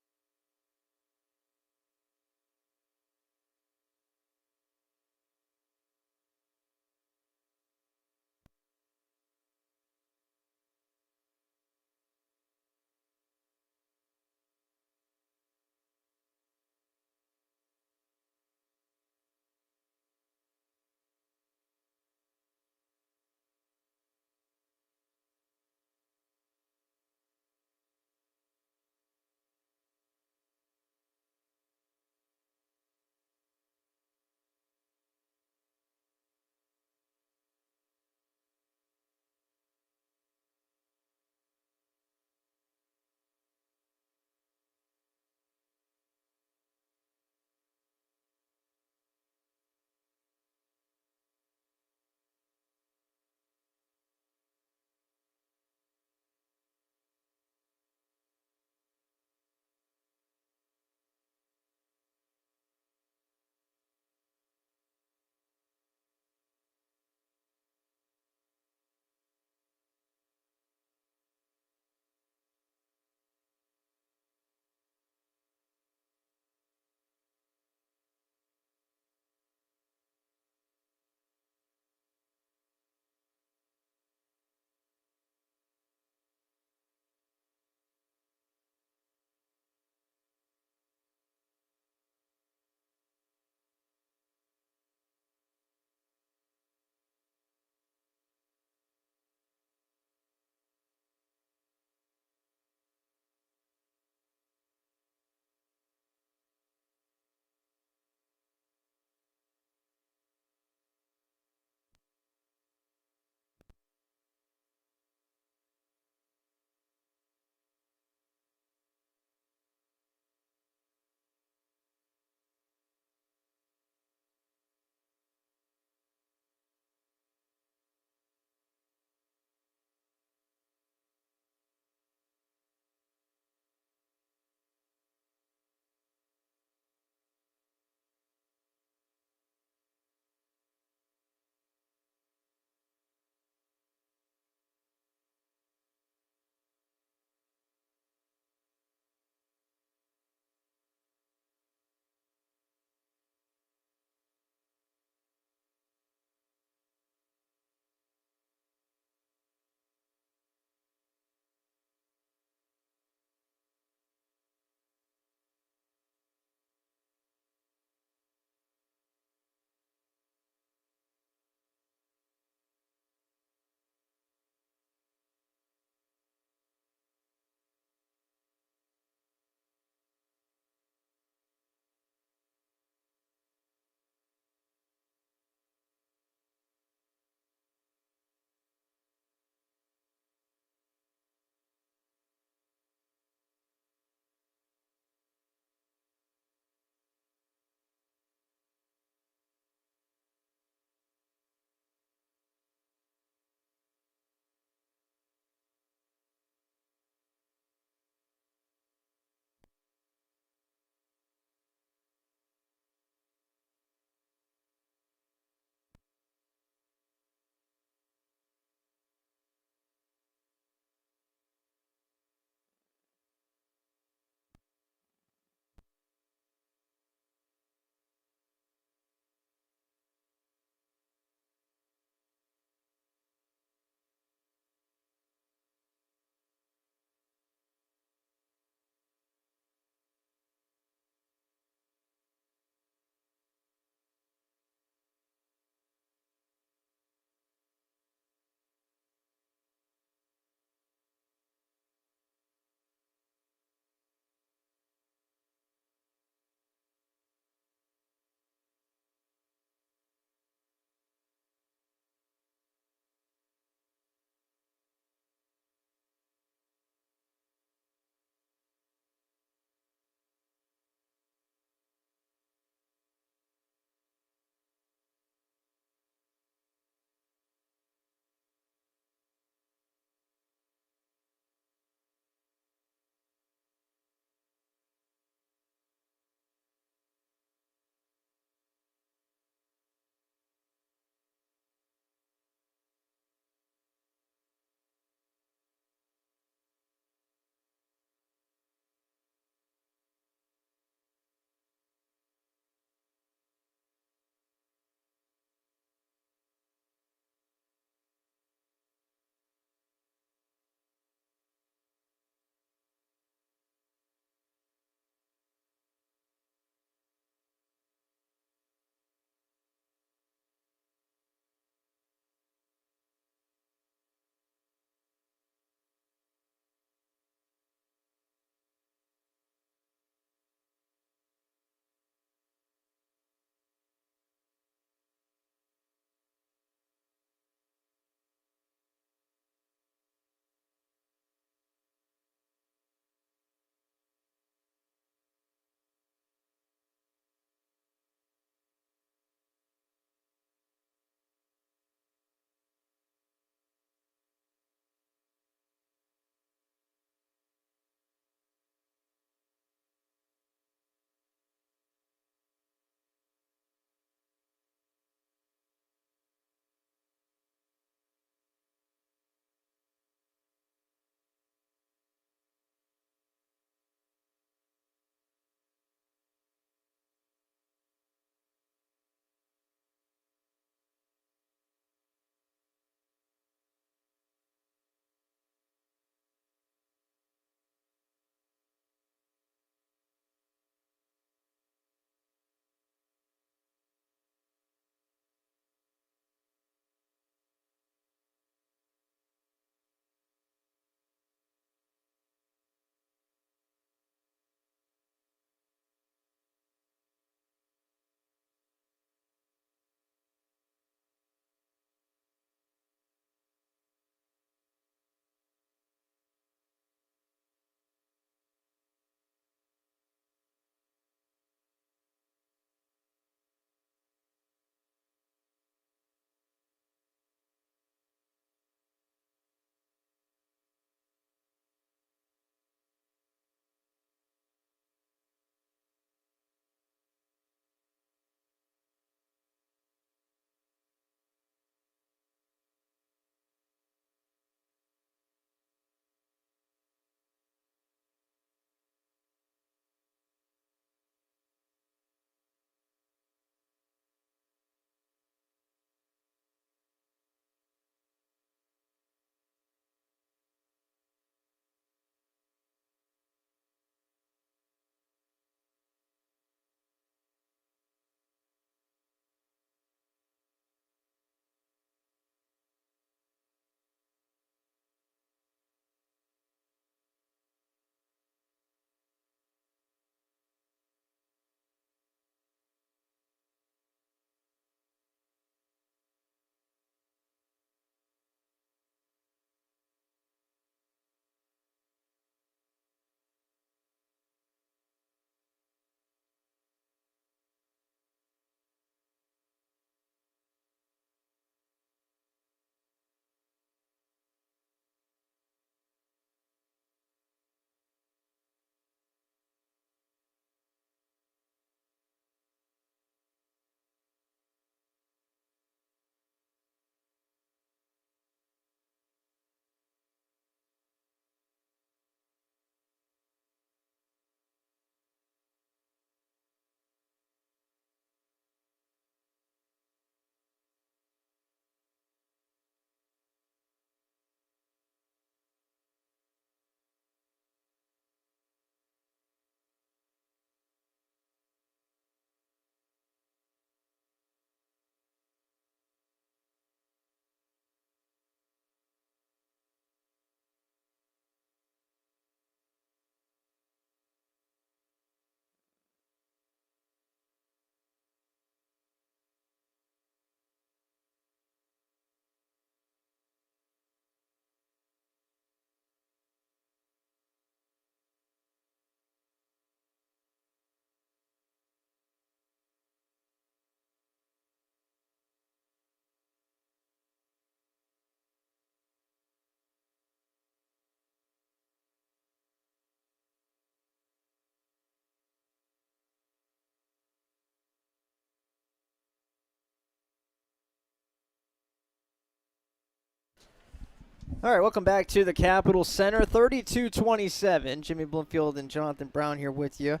All right, welcome back to the Capitol Center. 32-27. Jimmy Bloomfield and Jonathan Brown here with you.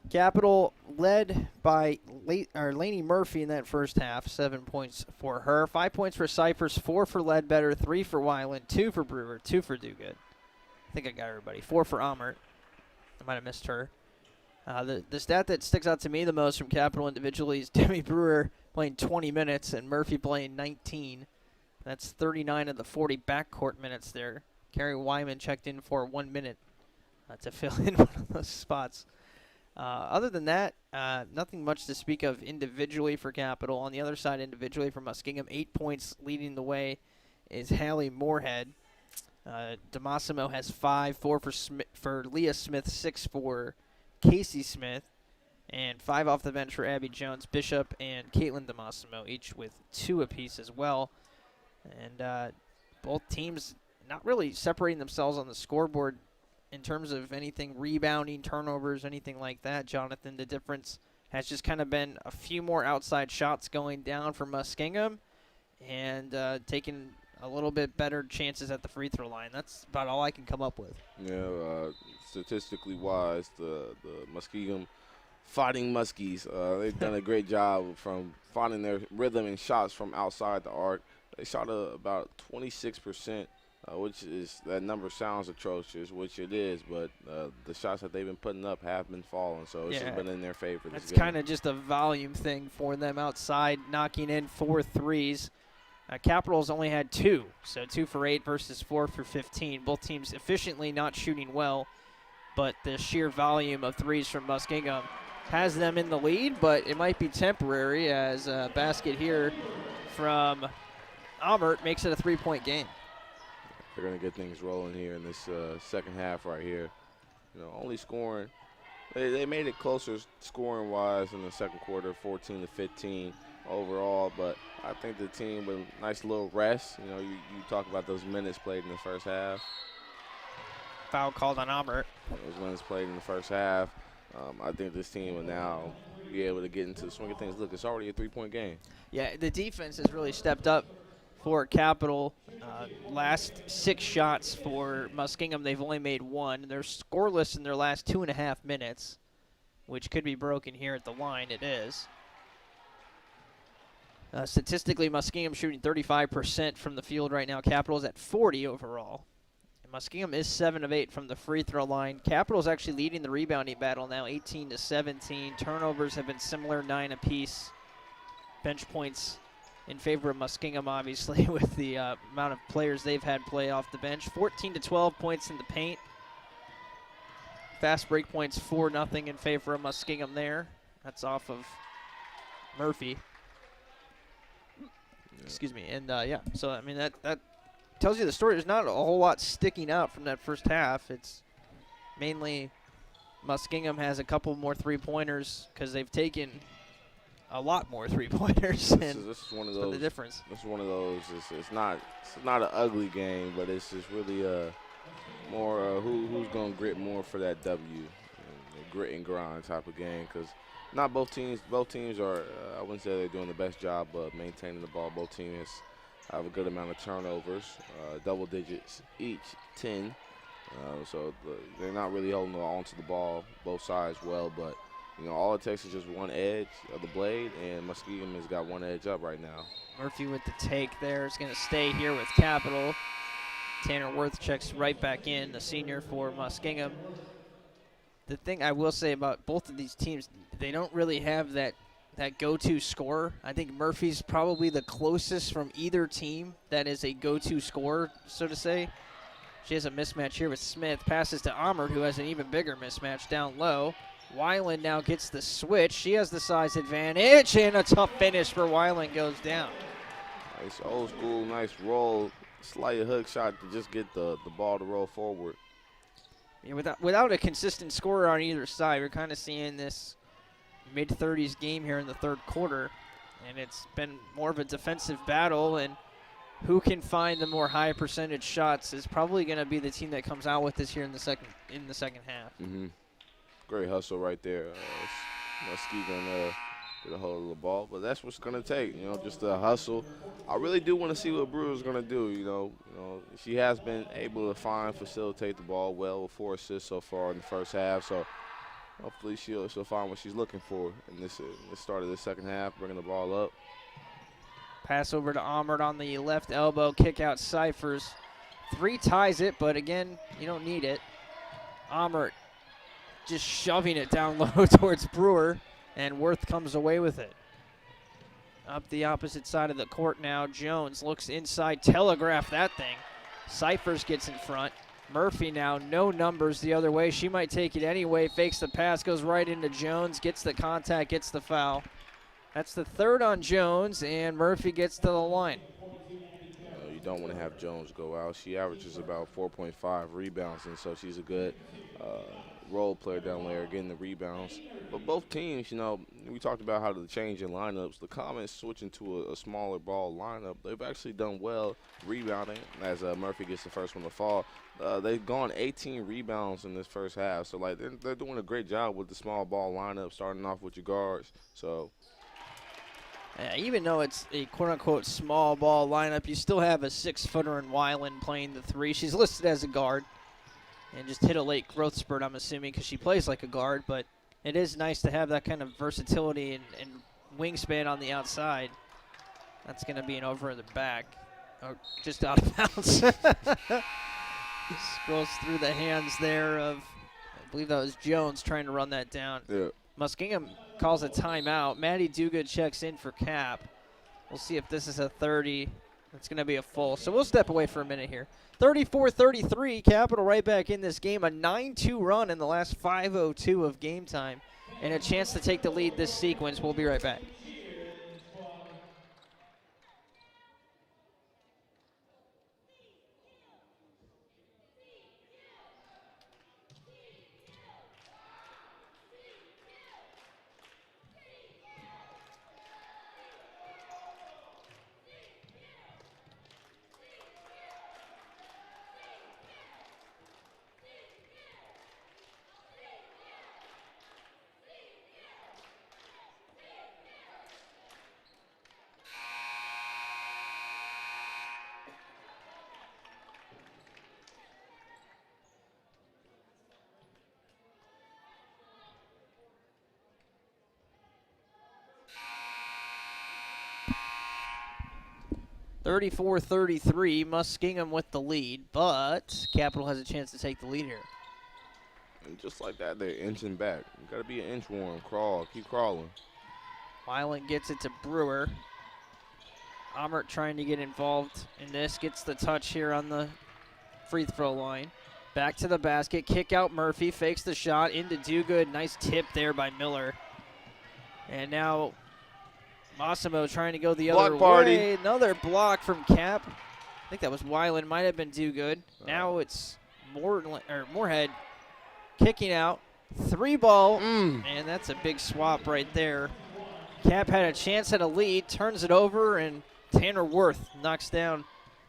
Capitol led by Lainey Murphy in that first half. 7 points for her. 5 points for Cyphers, 4 for Ledbetter, 3 for Weiland, 2 for Brewer, 2 for Duguid. I think I got everybody. 4 for Amert. I might have missed her. The stat that sticks out to me the most from Capitol individually is Demi Brewer playing 20 minutes and Murphy playing 19. That's 39 of the 40 backcourt minutes there. Carrie Wyman checked in for 1 minute to fill in one of those spots. Other than that, nothing much to speak of individually for Capitol. On the other side, individually for Muskingum, 8 points leading the way is Hallie Moorhead. DeMassimo has 5, 4 for Leah Smith, 6 for Casey Smith, and 5 off the bench for Abby Jones, Bishop, and Caitlin DeMassimo, each with 2 apiece as well. And both teams not really separating themselves on the scoreboard in terms of anything rebounding, turnovers, anything like that, Jonathan. The difference has just kind of been a few more outside shots going down for Muskingum and taking a little bit better chances at the free throw line. That's about all I can come up with.
Yeah, statistically wise, the Muskingum Fighting Muskies, they've done a great job from finding their rhythm and shots from outside the arc. They shot about 26%, which is, that number sounds atrocious, which it is, but the shots that they've been putting up have been falling, so it's been in their favor.
That's kind of just a volume thing for them outside, knocking in 4 threes. Capitol's only had 2, so 2 for 8 versus 4 for 15. Both teams efficiently not shooting well, but the sheer volume of threes from Muskingum has them in the lead, but it might be temporary as a basket here from Amert makes it a 3-point game.
They're going to get things rolling here in this second half right here. You know, only scoring. They made it closer scoring-wise in the second quarter, 14-15 overall, but I think the team with a nice little rest. You know, you talk about those minutes played in the first half.
Foul called on Amert.
Those minutes played in the first half. I think this team will now be able to get into the swing of things. Look, it's already a 3-point game. Yeah,
the defense has really stepped up for Capitol. Last 6 shots for Muskingum, they've only made 1. They're scoreless in their last 2.5 minutes, which could be broken here at the line. It is. Statistically, Muskingum shooting 35% from the field right now. Capitol's at 40 overall. And Muskingum is 7 of 8 from the free throw line. Capitol's actually leading the rebounding battle now, 18-17. Turnovers have been similar, 9 apiece. Bench points in favor of Muskingum, obviously, with the amount of players they've had play off the bench. 14-12 points in the paint. Fast break points, 4-0 in favor of Muskingum there. That's off of Murphy. Excuse me. And, so, I mean, that tells you the story. There's not a whole lot sticking out from that first half. It's mainly Muskingum has a couple more three-pointers because they've taken a lot more three-pointers.
This is one of those.
The difference.
This is one of those. It's not an ugly game, but it's just really more who's gonna grit more for that W, a grit and grind type of game. Because not both teams. Both teams are. I wouldn't say they're doing the best job of maintaining the ball. Both teams have a good amount of turnovers, double digits each, 10. So they're not really holding on to the ball both sides well, but. You know, all it takes is just one edge of the blade, and Muskingum has got one edge up right now.
Murphy with the take there is going to stay here with Capitol. Tanner Worth checks right back in, the senior for Muskingum. The thing I will say about both of these teams, they don't really have that go-to scorer. I think Murphy's probably the closest from either team that is a go-to scorer, so to say. She has a mismatch here with Smith. Passes to Amert, who has an even bigger mismatch down low. Weiland now gets the switch. She has the size advantage, and a tough finish for Weiland goes down.
Nice old school, nice roll, slight hook shot to just get the ball to roll forward.
Yeah, without a consistent scorer on either side, we're kind of seeing this mid-30s game here in the third quarter, and it's been more of a defensive battle, and who can find the more high percentage shots is probably going to be the team that comes out with this here in the second half.
Mm-hmm. Great hustle right there. Muskingum get a hold of the ball. But that's what's going to take, just a hustle. I really do want to see what Brewer's going to do. She has been able to facilitate the ball well with 4 assists so far in the first half. So hopefully she'll find what she's looking for in this start of the second half, bringing the ball up.
Pass over to Ahmert on the left elbow, kick out Cyphers. 3 ties it, but again, you don't need it. Ahmert just shoving it down low towards Brewer, and Worth comes away with it. Up the opposite side of the court now, Jones looks inside, telegraph that thing. Cyphers gets in front. Murphy now, no numbers the other way. She might take it anyway, fakes the pass, goes right into Jones, gets the contact, gets the foul. That's the 3rd on Jones, and Murphy gets to the line.
You don't want to have Jones go out. She averages about 4.5 rebounds, and so she's a good role player down there, getting the rebounds. But both teams, we talked about how the change in lineups. The Comets switching to a smaller ball lineup. They've actually done well rebounding as Murphy gets the first one to fall. They've gone 18 rebounds in this first half. So, they're doing a great job with the small ball lineup, starting off with your guards. So,
even though it's a quote-unquote small ball lineup, you still have a 6-footer in Weiland playing the 3. She's listed as a guard and just hit a late growth spurt, I'm assuming, because she plays like a guard. But it is nice to have that kind of versatility and wingspan on the outside. That's going to be an over in the back. Oh, just out of bounds. Scrolls through the hands there of, I believe that was Jones trying to run that down.
Yeah.
Muskingum calls a timeout. Maddie Duguid checks in for Cap. We'll see if this is a 30. It's going to be a full. So we'll step away for a minute here. 34-33, Capital right back in this game. A 9-2 run in the last 5:02 of game time. And a chance to take the lead this sequence. We'll be right back. (34-33), Muskingum with the lead, but Capital has a chance to take the lead here.
And just like that, they're inching back. You got to be an inch warm. Crawl. Keep crawling.
Weiland gets it to Brewer. Ahmert trying to get involved in this. Gets the touch here on the free throw line. Back to the basket. Kick out Murphy. Fakes the shot into Duguid. Nice tip there by Miller. And now Massimo trying to go the other way. Another block from Cap. I think that was Weiland. Might have been Duguid. Now it's Moorhead kicking out. 3-ball. And that's a big swap right there. Cap had a chance at a lead. Turns it over, and Tanner Worth knocks down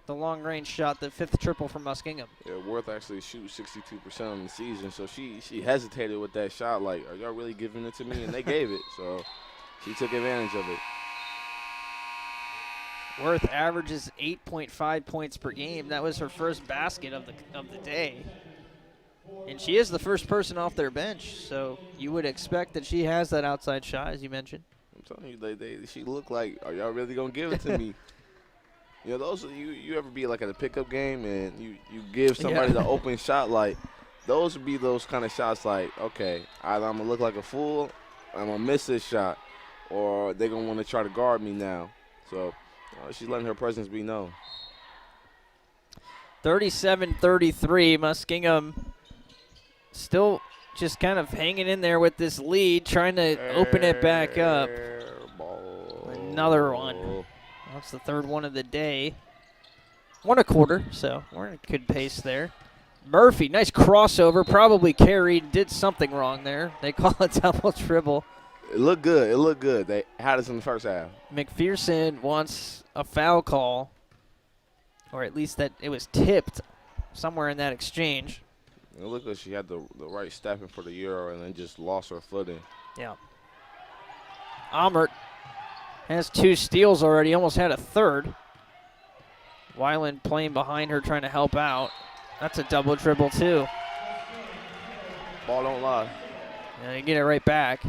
the long-range shot, the 5th triple from Muskingum.
Yeah, Worth actually shoots 62% on the season, so she hesitated with that shot, like, are y'all really giving it to me? And they gave it, so she took advantage of it.
Worth averages 8.5 points per game. That was her first basket of the day. And she is the first person off their bench, so you would expect that she has that outside shot, as you mentioned.
I'm telling you, she looked like, are y'all really going to give it to me? Those you ever be like at a pickup game and you give somebody the open shot, like those would be those kind of shots like, okay, either I'm going to look like a fool, I'm going to miss this shot, or they're going to want to try to guard me now. So she's letting her presence be known.
37-33, Muskingum still just kind of hanging in there with this lead, trying to open it back up. Another one. That's the 3rd one of the day. 1 1/4, so we're in a good pace there. Murphy, nice crossover, probably carried, did something wrong there. They call it double dribble.
It looked good. They had us in the first half.
McPherson wants a foul call, or at least that it was tipped somewhere in that exchange.
It looked like she had the right stepping for the Euro and then just lost her footing.
Yeah. Amert has 2 steals already, almost had a third. Weiland playing behind her, trying to help out. That's a double dribble, too.
Ball don't lie.
And they get it right back.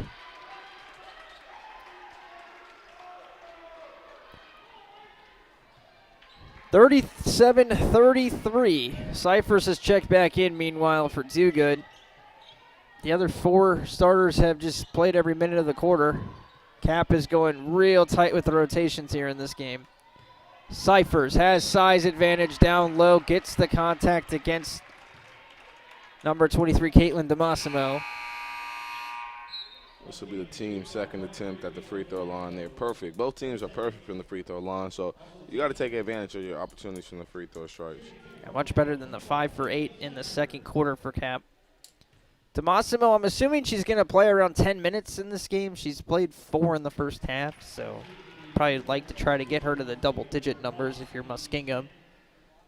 (37-33). Cyphers has checked back in, meanwhile, for Dugood. The other 4 starters have just played every minute of the quarter. Cap is going real tight with the rotations here in this game. Cyphers has size advantage down low, gets the contact against number 23, Caitlin DeMassimo.
This will be the team's second attempt at the free throw line. They're perfect. Both teams are perfect from the free throw line, so you got to take advantage of your opportunities from the free throw strikes.
Yeah, much better than the 5 for 8 in the second quarter for Cap. DeMassimo, I'm assuming she's going to play around 10 minutes in this game. She's played 4 in the first half, so probably like to try to get her to the double-digit numbers if you're Muskingum,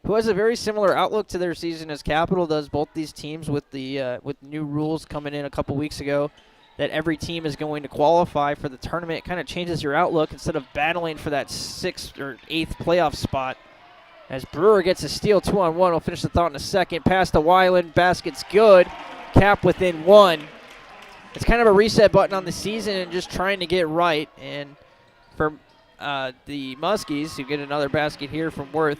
who has a very similar outlook to their season as Capital does. Both these teams with the with new rules coming in a couple weeks ago that every team is going to qualify for the tournament. It kind of changes your outlook instead of battling for that 6th or 8th playoff spot. As Brewer gets a steal, 2-on-1. We'll finish the thought in a second. Pass to Weiland. Basket's good. Cap within 1. It's kind of a reset button on the season and just trying to get right. And for the Muskies, who get another basket here from Worth,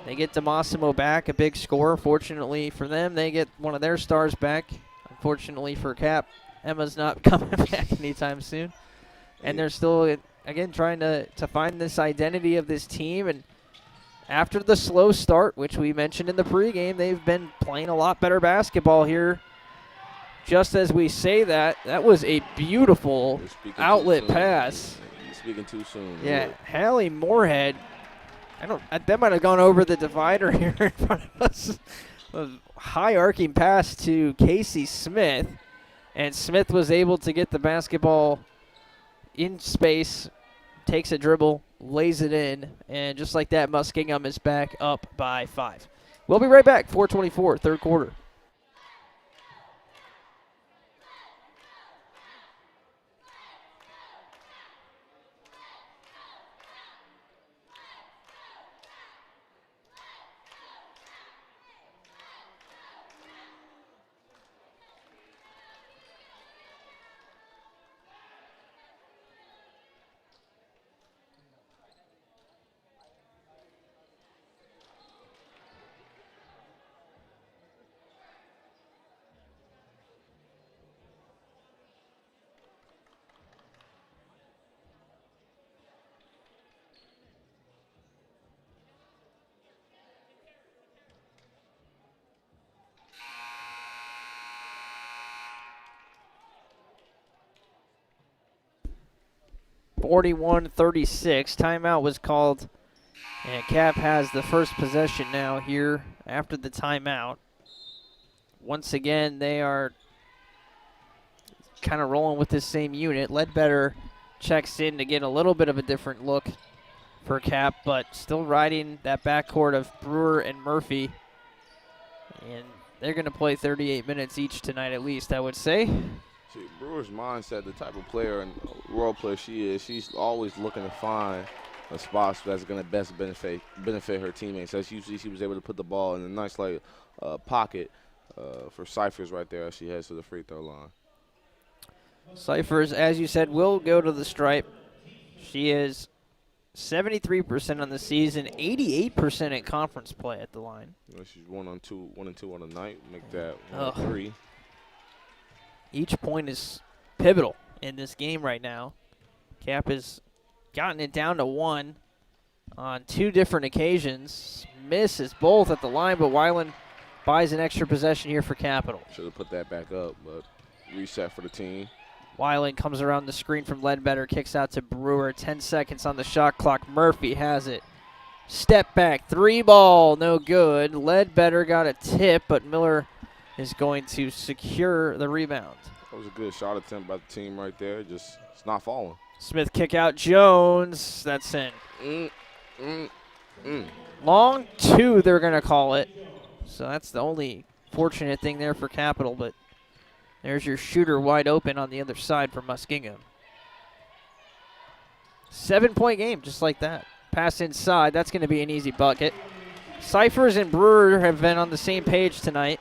they get DeMassimo back, a big score. Fortunately for them, they get one of their stars back. Unfortunately for Cap, Emma's not coming back anytime soon. And they're still, again, trying to find this identity of this team. And after the slow start, which we mentioned in the pregame, they've been playing a lot better basketball here. Just as we say that, that was a beautiful outlet pass.
You're speaking too soon.
Yeah, Hallie Moorhead. That might have gone over the divider here in front of us. A high arcing pass to Casey Smith, and Smith was able to get the basketball in space, takes a dribble, lays it in, and just like that, Muskingum is back up by 5. We'll be right back. 4:24, third quarter. (41-36). Timeout was called, and Cap has the first possession now here after the timeout. Once again, they are kind of rolling with this same unit. Ledbetter checks in to get a little bit of a different look for Cap, but still riding that backcourt of Brewer and Murphy. And they're going to play 38 minutes each tonight at least, I would say.
See, Brewer's mindset, the type of player and role player she is, she's always looking to find a spot that's going to best benefit her teammates. As you see, she was able to put the ball in a nice pocket for Cyphers right there as she heads to the free throw line.
Cyphers, as you said, will go to the stripe. She is 73% on the season, 88% in conference play at the line.
She's 1 and 2 on the night. Make that 1-3.
Each point is pivotal in this game right now. Cap has gotten it down to 1 on 2 different occasions. Misses both at the line, but Weiland buys an extra possession here for Capital.
Should have put that back up, but reset for the team.
Weiland comes around the screen from Ledbetter, kicks out to Brewer. 10 seconds on the shot clock. Murphy has it. Step back, 3 ball, no good. Ledbetter got a tip, but Miller is going to secure the rebound.
That was a good shot attempt by the team right there. It's not falling.
Smith kick out Jones. That's in. Long 2, they're going to call it. So that's the only fortunate thing there for Capital, but there's your shooter wide open on the other side for Muskingum. 7-point game, just like that. Pass inside. That's going to be an easy bucket. Cyphers and Brewer have been on the same page tonight.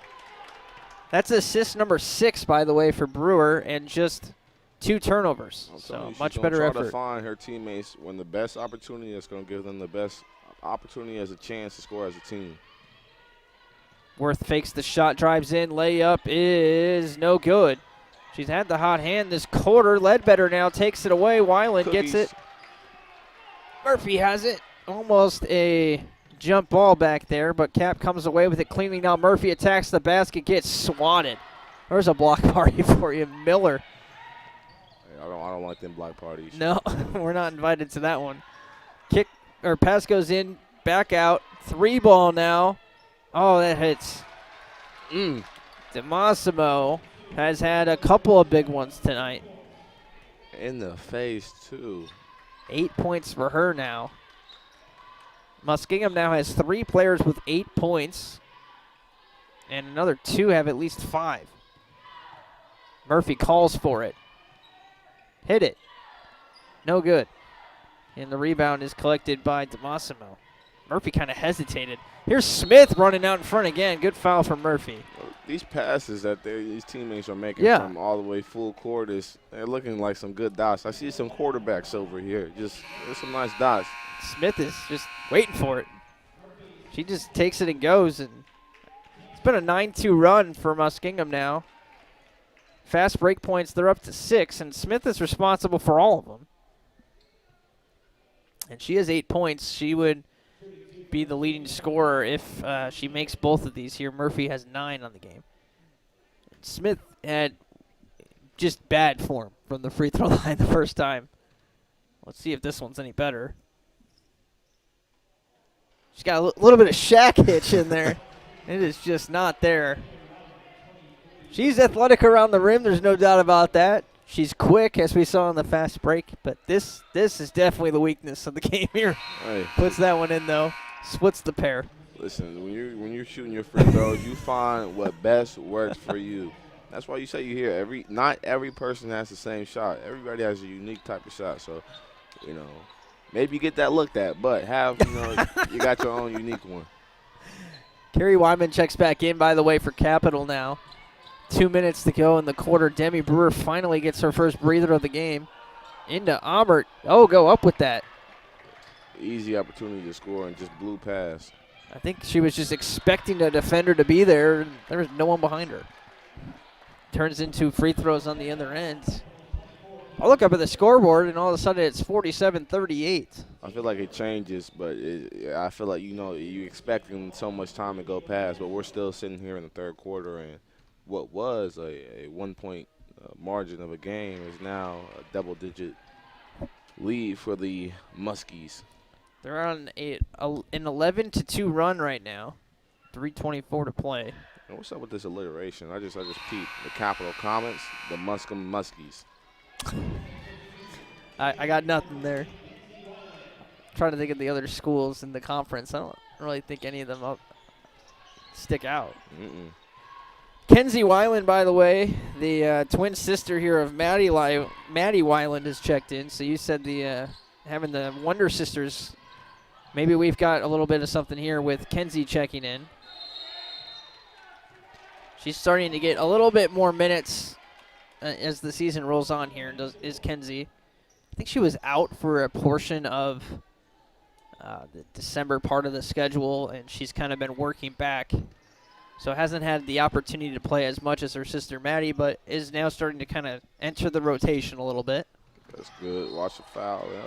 That's assist number 6, by the way, for Brewer, and just 2 turnovers. So much better effort.
Try to find her teammates when the best opportunity that's going to give them the best opportunity as a chance to score as a team.
Worth fakes the shot, drives in. Layup is no good. She's had the hot hand this quarter. Ledbetter now takes it away. Weiland gets it. Murphy has it. Almost a jump ball back there, but Cap comes away with it cleanly. Now Murphy attacks the basket, gets swatted. There's a block party for you, Miller.
Hey, I don't like them block parties.
No, we're not invited to that one. Kick or pass goes in, back out. 3 ball now. Oh, that hits. DeMassimo has had a couple of big ones tonight.
In the face, too.
8 points for her now. Muskingum now has 3 players with 8 points, and another 2 have at least 5. Murphy calls for it. Hit it. No good. And the rebound is collected by DeMassimo. Murphy kind of hesitated. Here's Smith running out in front again. Good foul for Murphy.
These passes that these teammates are making from all the way full court, they're looking like some good dots. I see some quarterbacks over here. There's some nice dots.
Smith is just waiting for it. She just takes it and goes. And it's been a 9-2 run for Muskingum now. Fast break points, they're up to 6, and Smith is responsible for all of them. And she has 8 points. She would be the leading scorer if she makes both of these here. Murphy has 9 on the game. Smith had just bad form from the free throw line the first time. Let's see if this one's any better. She's got a little bit of Shaq hitch in there. It is just not there. She's athletic around the rim. There's no doubt about that. She's quick, as we saw on the fast break. But this is definitely the weakness of the game here.
Hey.
Puts that one in, though. Splits the pair.
Listen, when you're shooting your free throws, you find what best works for you. That's why you say you hear not every person has the same shot. Everybody has a unique type of shot. So, maybe you get that looked at, but you got your own unique one.
Carrie Wyman checks back in, by the way, for Capital now. 2 minutes to go in the quarter. Demi Brewer finally gets her first breather of the game. Into Aubert. Oh, go up with that.
Easy opportunity to score and just blew past.
I think she was just expecting a defender to be there, and there was no one behind her. Turns into free throws on the other end. I look up at the scoreboard, and all of a sudden it's 47-38.
I feel like it changes, but I feel like, you expecting so much time to go past, but we're still sitting here in the third quarter, and what was a 1-point margin of a game is now a double-digit lead for the Muskies.
They're on an 11-2 run right now. 3:24 to play.
And what's up with this alliteration? I just peeped. The Capital Comets, the Muskingum Muskies.
I got nothing there. Trying to think of the other schools in the conference. I don't really think any of them stick out. Kenzie Weiland, by the way, the twin sister here of Maddie Weiland has checked in. So you said having the Wonder Sisters. Maybe we've got a little bit of something here with Kenzie checking in. She's starting to get a little bit more minutes as the season rolls on here. Is Kenzie? I think she was out for a portion of the December part of the schedule, and she's kind of been working back. So hasn't had the opportunity to play as much as her sister Maddie, but is now starting to kind of enter the rotation a little bit.
That's good. Watch the foul. Yeah.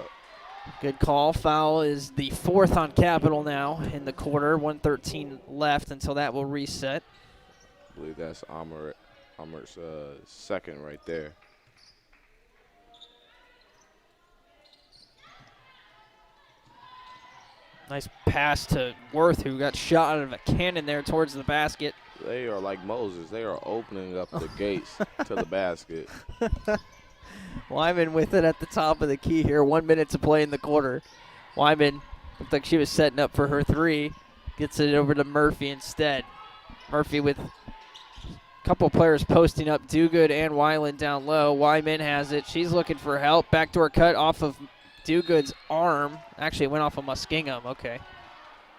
Good call. Foul is the 4th on Capital now in the quarter. 1:13 left until that will reset.
I believe that's Amert's second right there.
Nice pass to Worth, who got shot out of a cannon there towards the basket.
They are like Moses. They are opening up the gates to the basket.
Wyman with it at the top of the key here. 1 minute to play in the quarter. Wyman looked like she was setting up for her 3. Gets it over to Murphy instead. Murphy with a couple players posting up. Dugood and Weiland down low. Wyman has it. She's looking for help. Backdoor cut off of Dugood's arm. Actually, it went off of Muskingum. Okay.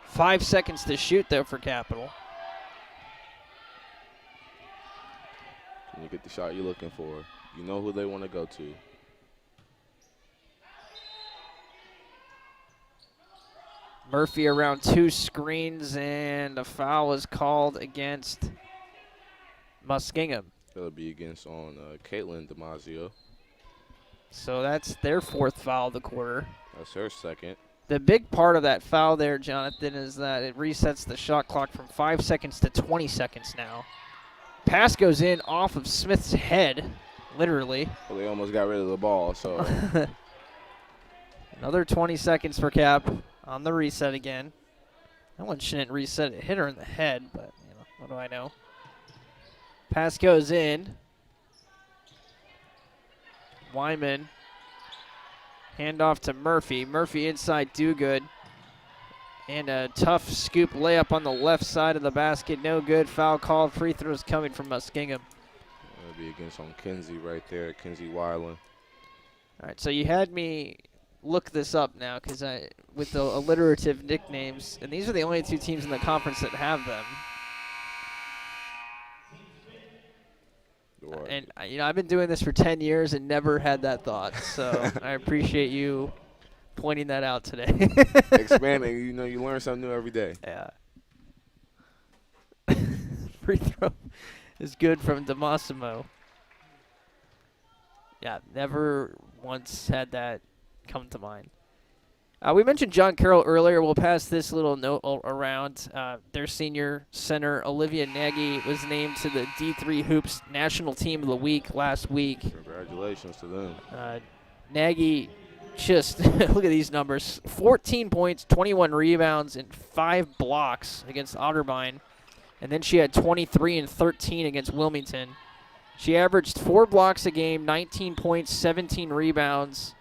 5 seconds to shoot, though, for Capital.
Can you get the shot you're looking for? You know who they want to go to.
Murphy around 2 screens, and a foul is called against Muskingum.
That'll be against on Caitlin DiMaggio.
So that's their 4th foul of the quarter.
That's her 2nd.
The big part of that foul there, Jonathan, is that it resets the shot clock from 5 seconds to 20 seconds now. Pass goes in off of Smith's head, literally.
Well, they almost got rid of the ball, so.
Another 20 seconds for Cap on the reset again. That one shouldn't reset. It hit her in the head, but what do I know? Pass goes in. Wyman. Handoff to Murphy. Murphy inside Dugood. And a tough scoop layup on the left side of the basket. No good. Foul called. Free throws coming from Muskingum.
That'll be against on Kinsey right there. Kinsey Weiland.
All right, so you had me look this up now because with the alliterative nicknames, and these are the only 2 teams in the conference that have them. And I've been doing this for 10 years and never had that thought. So I appreciate you pointing that out today.
Expanding, you learn something new every day.
Yeah. Free throw is good from DeMassimo. Yeah, never once had that come to mind. We mentioned John Carroll earlier. We'll pass this little note around. Their senior center, Olivia Nagy, was named to the D3 Hoops National Team of the Week last week.
Congratulations to them.
Nagy just, look at these numbers. 14 points, 21 rebounds, and 5 blocks against Otterbein. And then she had 23 and 13 against Wilmington. She averaged 4 blocks a game, 19 points, 17 rebounds.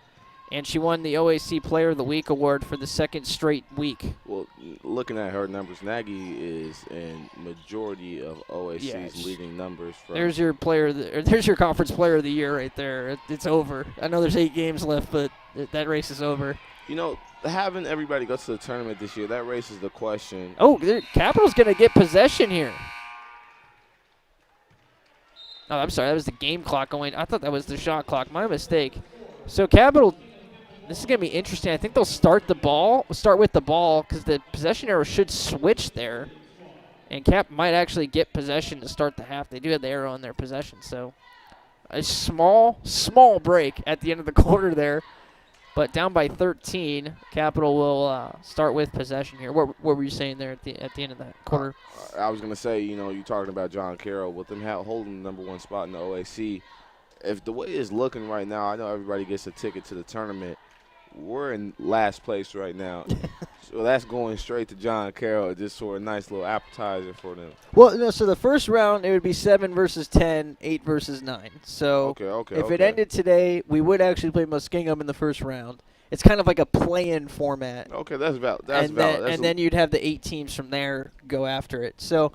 And she won the OAC Player of the Week award for the 2nd straight week.
Well, looking at her numbers, Nagy is in majority of OAC's leading numbers.
There's your there's your conference player of the year right there. It's over. I know there's 8 games left, but that race is over.
Having everybody go to the tournament this year, that raises the question.
Oh, Capital's going to get possession here. Oh, I'm sorry. That was the game clock going. I thought that was the shot clock. My mistake. So Capital, this is going to be interesting. I think they'll start with the ball because the possession arrow should switch there. And Cap might actually get possession to start the half. They do have the arrow on their possession. So a small break at the end of the quarter there. But down by 13, Capital will start with possession here. What were you saying there at the end of that quarter?
I was going to say, you're talking about John Carroll. With them holding the #1 spot in the OAC, if the way it's looking right now, I know everybody gets a ticket to the tournament. We're in last place right now. So that's going straight to John Carroll, just sort of a nice little appetizer for them.
Well, no, so the first round, it would be 7 versus 10, 8 versus 9. So if it ended today, we would actually play Muskingum in the first round. It's kind of like a play-in format.
Okay, that's valid.
Then you'd have the 8 teams from there go after it. So,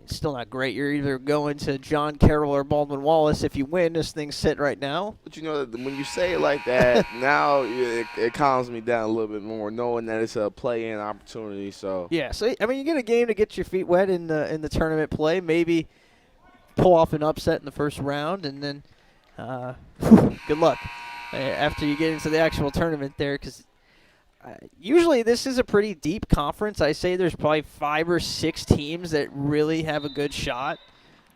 still not great. You're either going to John Carroll or Baldwin Wallace if you win, as things sit right now.
But when you say it like that, now it calms me down a little bit more, knowing that it's a play-in opportunity. So
yeah, so you get a game to get your feet wet in the tournament play. Maybe pull off an upset in the first round, and then good luck after you get into the actual tournament there, because usually this is a pretty deep conference. I say there's probably 5 or 6 teams that really have a good shot.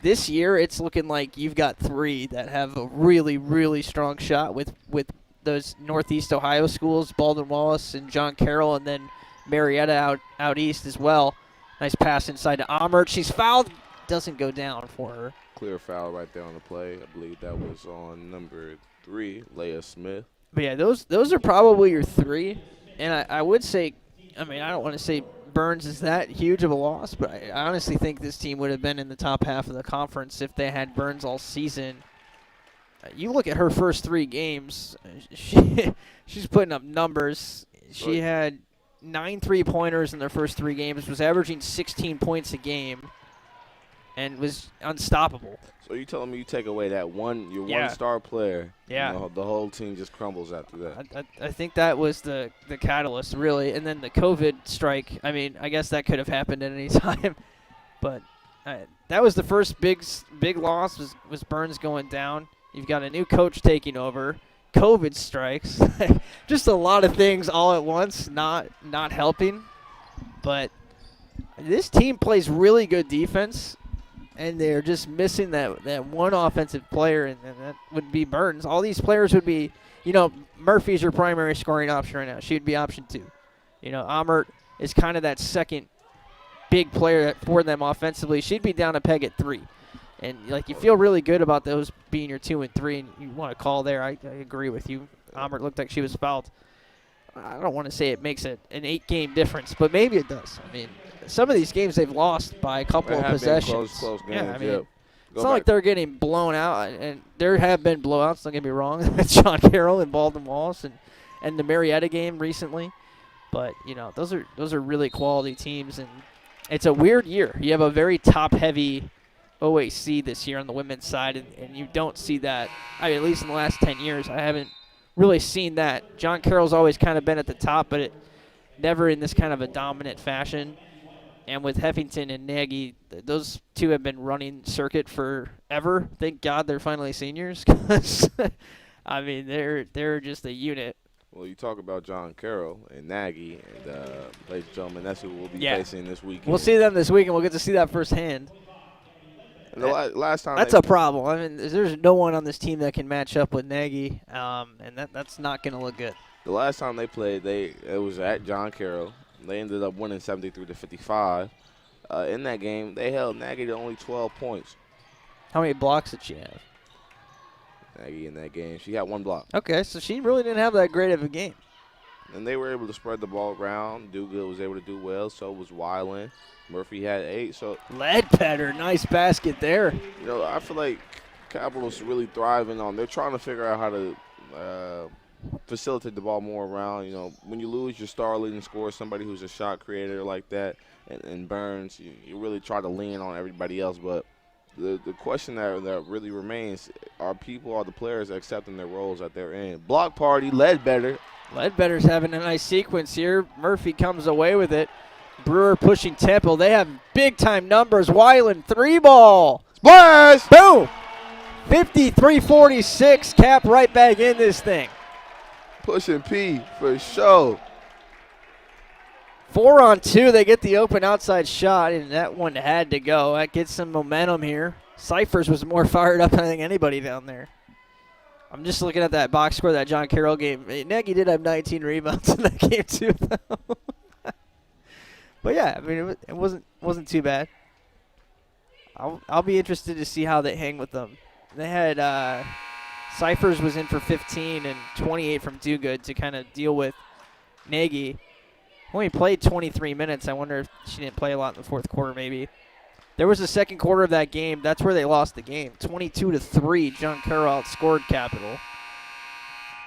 This year it's looking like you've got 3 that have a really, really strong shot with those Northeast Ohio schools, Baldwin Wallace and John Carroll, and then Marietta out east as well. Nice pass inside to Amert. She's fouled. Doesn't go down for her.
Clear foul right there on the play. I believe that was on number 3, Leah Smith.
But yeah, those are probably your 3. And I would say, I don't want to say Burns is that huge of a loss, but I honestly think this team would have been in the top half of the conference if they had Burns all season. You look at her first 3 games, she's putting up numbers. She had 9 3-pointers in their first 3 games, was averaging 16 points a game. and was unstoppable.
So you telling me you take away that your
Yeah.
one star player,
Yeah.
the whole team just crumbles after that.
I think that was the catalyst, really. And then the COVID strike, I mean, I guess that could have happened at any time. But that was the first big loss was Burns going down. You've got a new coach taking over. COVID strikes. Just a lot of things all at once, not helping. But this team plays really good defense, and they're just missing that one offensive player, and that would be Burns. All these players would be, Murphy's your primary scoring option right now. She'd be option 2. Amert is kind of that second big player for them offensively. She'd be down a peg at 3. And, you feel really good about those being your 2 and 3, and you want to call there. I agree with you. Amert looked like she was fouled. I don't want to say it makes an 8-game difference, but maybe it does. I mean, some of these games they've lost by a couple of possessions.
Close games.
Yeah, I mean, it's not like they're getting blown out, and there have been blowouts. Don't get me wrong. John Carroll and Baldwin Wallace and the Marietta game recently, but those are really quality teams, and it's a weird year. You have a very top-heavy OAC this year on the women's side, and you don't see that. I mean, at least in the last 10 years, I haven't really seen that. John Carroll's always kind of been at the top, but never in this kind of a dominant fashion. And with Heffington and Nagy, those two have been running circuit forever. Thank God they're finally seniors, because I mean they're just a unit.
Well, you talk about John Carroll and Nagy, and ladies and gentlemen, that's who we'll be facing this weekend.
We'll see them this week, and we'll get to see that firsthand.
And the last time
that's a problem. I mean, there's no one on this team that can match up with Nagy, and that's not going to look good.
The last time they played, it was at John Carroll. They ended up winning 73-55. In that game, they held Nagy to only 12 points.
How many blocks did she have?
Nagy in that game, she had 1 block.
Okay, so she really didn't have that great of a game.
And they were able to spread the ball around. Duga was able to do well, so was Weiland. Murphy had 8. So
Ledbetter, nice basket there.
I feel like Capital's really thriving on. They're trying to figure out how to facilitate the ball more around. When you lose your star leading scorer, somebody who's a shot creator like that, and Burns, you really try to lean on everybody else. But the question that really remains, are the players accepting their roles that they're in? Block party, Ledbetter.
Ledbetter's having a nice sequence here. Murphy comes away with it. Brewer pushing tempo. They have big-time numbers. Weiland, 3-ball.
Splash!
Boom! 53-46. Cap right back in this thing.
Pushing P for sure.
4-on-2. They get the open outside shot, and that one had to go. That gets some momentum here. Cyphers was more fired up than I think anybody down there. I'm just looking at that box score of that John Carroll game. Nagy did have 19 rebounds in that game too, though. But yeah, I mean it wasn't too bad. I'll be interested to see how they hang with them. They had Cyphers was in for 15 and 28 from Dugood to kind of deal with Nagy. Only played 23 minutes. I wonder if she didn't play a lot in the fourth quarter maybe. There was the second quarter of that game. That's where they lost the game. 22-3. John Carroll outscored Capital.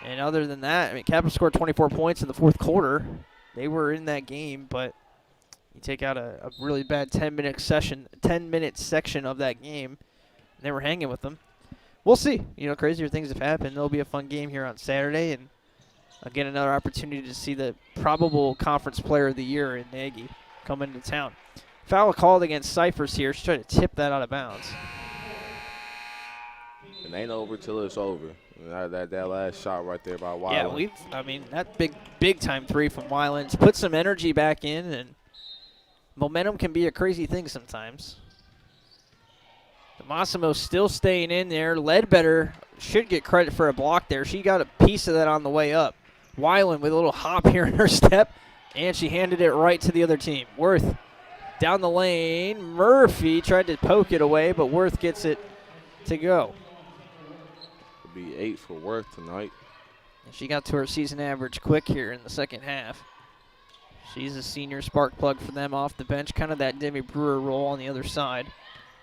And other than that, I mean, Capital scored 24 points in the fourth quarter. They were in that game, but you take out a really bad 10-minute section of that game, and they were hanging with them. We'll see. Crazier things have happened. There'll be a fun game here on Saturday, and again, another opportunity to see the probable conference player of the year in Nagy come into town. Foul called against Cyphers here. She's trying to tip that out of bounds.
It ain't over till it's over. That last shot right there by Weiland.
Yeah, that big time 3 from Weiland put some energy back in, and momentum can be a crazy thing sometimes. Massimo still staying in there. Ledbetter should get credit for a block there. She got a piece of that on the way up. Weiland with a little hop here in her step, and she handed it right to the other team. Worth down the lane. Murphy tried to poke it away, but Worth gets it to go.
It'll be 8 for Worth tonight.
And she got to her season average quick here in the second half. She's a senior spark plug for them off the bench, kind of that Demi Brewer role on the other side.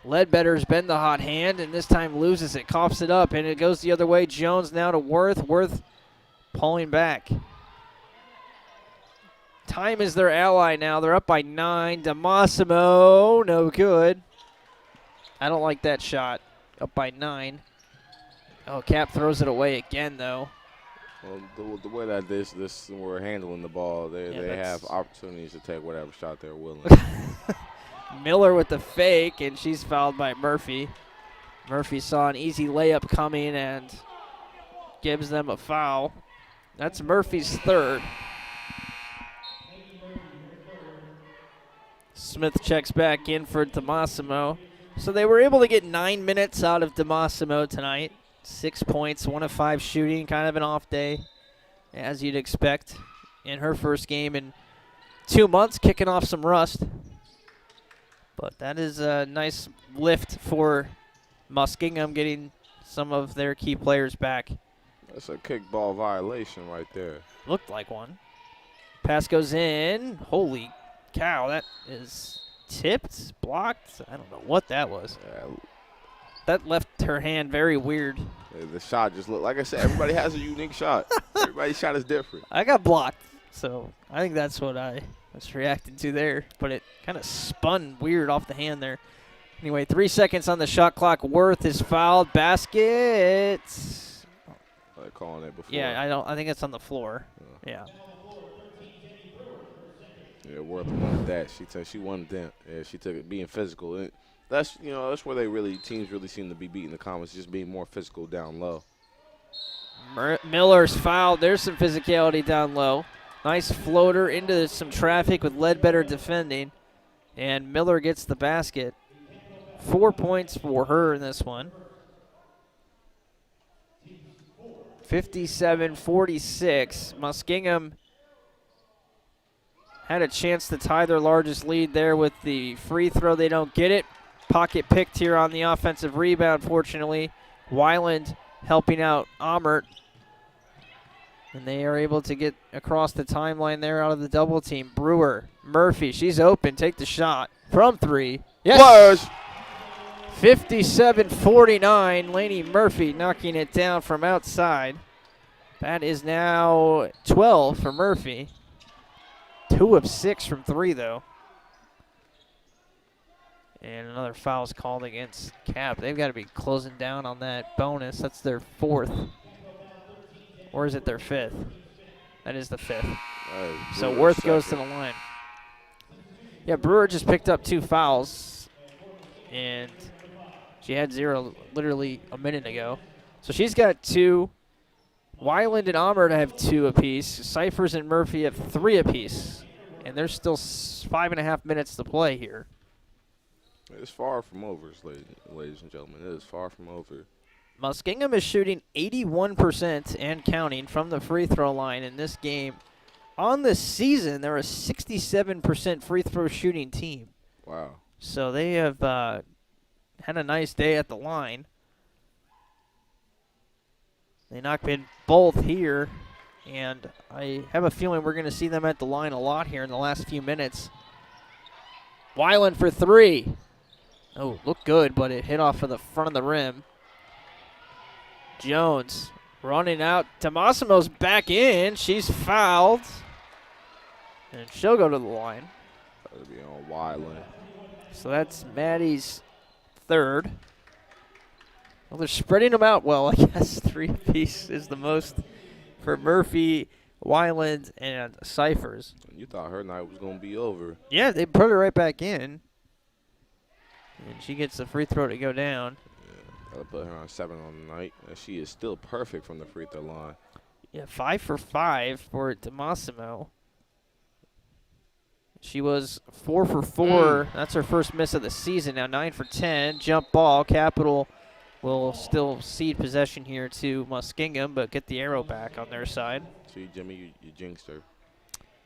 Ledbetter's been the hot hand, and this time loses it, coughs it up, and it goes the other way. Jones now to Worth. Worth pulling back. Time is their ally now. They're up by 9. DeMassimo, no good. I don't like that shot. Up by 9. Oh, Cap throws it away again, though.
Well, the way that we're handling the ball, they have opportunities to take whatever shot they're willing.
Miller with the fake, and she's fouled by Murphy. Murphy saw an easy layup coming and gives them a foul. That's Murphy's third. Smith checks back in for DeMassimo. So they were able to get 9 minutes out of DeMassimo tonight. 6 points, 1 of 5 shooting, kind of an off day, as you'd expect. In her first game in 2 months, kicking off some rust. But that is a nice lift for Muskingum, getting some of their key players back.
That's a kickball violation right there.
Looked like one. Pass goes in. Holy cow, that is tipped, blocked. I don't know what that was.
Yeah.
That left her hand very weird.
The shot just looked, like I said, everybody has a unique shot. Everybody's shot is different.
I got blocked, so I think that's what I was reacting to there. But it kind of spun weird off the hand there. Anyway, 3 seconds on the shot clock. Worth is fouled. Basket.
They're calling it before.
Yeah, I think it's on the floor. Yeah.
Yeah, Worth wanted that. She said she wanted that. Yeah, she took it being physical. And that's where teams really seem to be beating the Comets, just being more physical down low.
Miller's fouled. There's some physicality down low. Nice floater into some traffic with Ledbetter defending. And Miller gets the basket. 4 points for her in this one. 57-46. Muskingum had a chance to tie their largest lead there with the free throw. They don't get it. Pocket picked here on the offensive rebound, fortunately. Weiland helping out Amert. And they are able to get across the timeline there out of the double team. Brewer, Murphy, she's open. Take the shot from 3.
Yes!
57-49. Laney Murphy knocking it down from outside. That is now 12 for Murphy. 2 of 6 from 3, though. And another foul's called against Cap. They've got to be closing down on that bonus. That's their 4th. Or is it their 5th? That is the 5th. So Worth goes to the line. Yeah, Brewer just picked up 2 fouls. And she had 0 literally a minute ago. So she's got 2. Weiland and Amert have 2 apiece. Cyphers and Murphy have 3 apiece. And there's still 5.5 minutes to play here.
It's far from over, ladies and gentlemen. It is far from over.
Muskingum is shooting 81% and counting from the free throw line in this game. On the season, they're a 67% free throw shooting team.
Wow.
So they have had a nice day at the line. They knocked in both here, and I have a feeling we're going to see them at the line a lot here in the last few minutes. Weiland for 3. Oh, looked good, but it hit off of the front of the rim. Jones running out. DeMassimo's back in. She's fouled. And she'll go to the line.
That'll be on Weiland.
So that's Maddie's 3rd. Well, they're spreading them out well, I guess. 3 apiece is the most for Murphy, Weiland, and Cyphers.
You thought her night was going to be over.
Yeah, they put her right back in. And she gets the free throw to go down.
Yeah, I'll put her on 7 on the night. And she is still perfect from the free throw line.
Yeah, 5 for 5 for DeMassimo. She was 4 for 4. That's her first miss of the season. Now 9 for 10. Jump ball. Capital will still cede possession here to Muskingum, but get the arrow back on their side.
See, Jimmy, you jinxed her.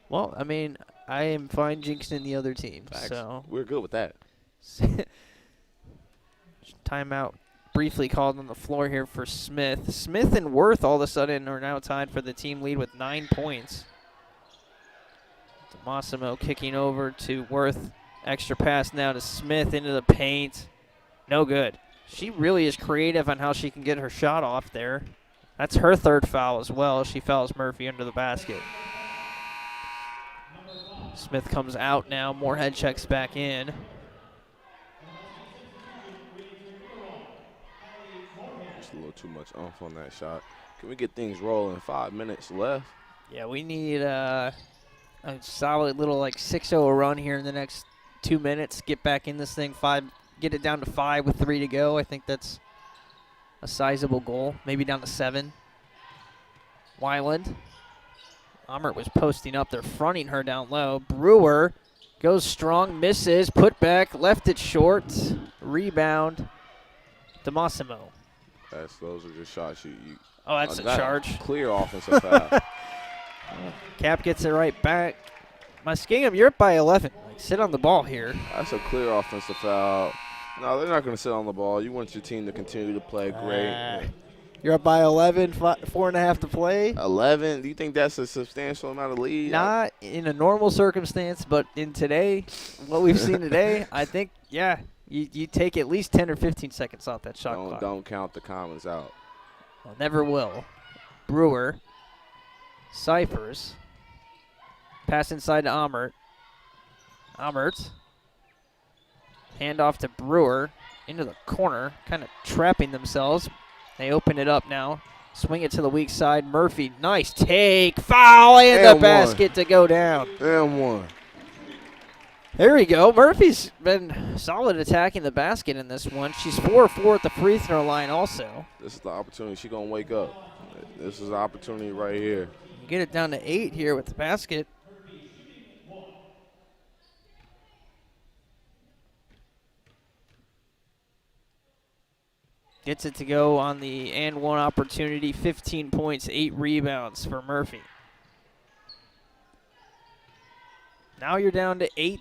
Well, I mean, I am fine jinxing the other team.
Facts.
So
we're good with that.
Timeout briefly called on the floor here for Smith. Smith and Worth all of a sudden are now tied for the team lead with 9 points. DeMassimo kicking over to Worth. Extra pass now to Smith into the paint. No good. She really is creative on how she can get her shot off there. That's her 3rd foul as well. She fouls Murphy under the basket. Smith comes out now. Moorhead checks back in.
Just a little too much oomph on that shot. Can we get things rolling? 5 minutes left.
Yeah, we need a solid little like 6-0 run here in the next 2 minutes. Get back in this thing, get it down to 5 with 3 to go. I think that's a sizable goal. Maybe down to 7. Weiland. Amert was posting up. They're fronting her down low. Brewer goes strong, misses, put back, left it short. Rebound. DeMassimo.
Those are just shots you
Oh, that's a charge.
Clear offensive foul.
Cap gets it right back. Muskingum, you're up by 11. Like, sit on the ball here.
That's a clear offensive foul. No, they're not going to sit on the ball. You want your team to continue to play great.
You're up by 11, 4.5 to play.
11? Do you think that's a substantial amount of lead?
Not in a normal circumstance, but in today, what we've seen today, I think, yeah, you take at least 10 or 15 seconds off that shot clock.
Don't count the Comets out.
Well, never will. Brewer. Cyphers. Pass inside to Amert. Amert. Hand off to Brewer. Into the corner. Kind of trapping themselves. They open it up now. Swing it to the weak side. Murphy, nice take. Foul in the basket to go down.
And one.
There we go. Murphy's been solid attacking the basket in this one. She's 4-4 at the free throw line also.
This is the opportunity. She's going to wake up. This is the opportunity right here.
You get it down to 8 here with the basket. Gets it to go on the and one opportunity. 15 points, 8 rebounds for Murphy. Now you're down to 8.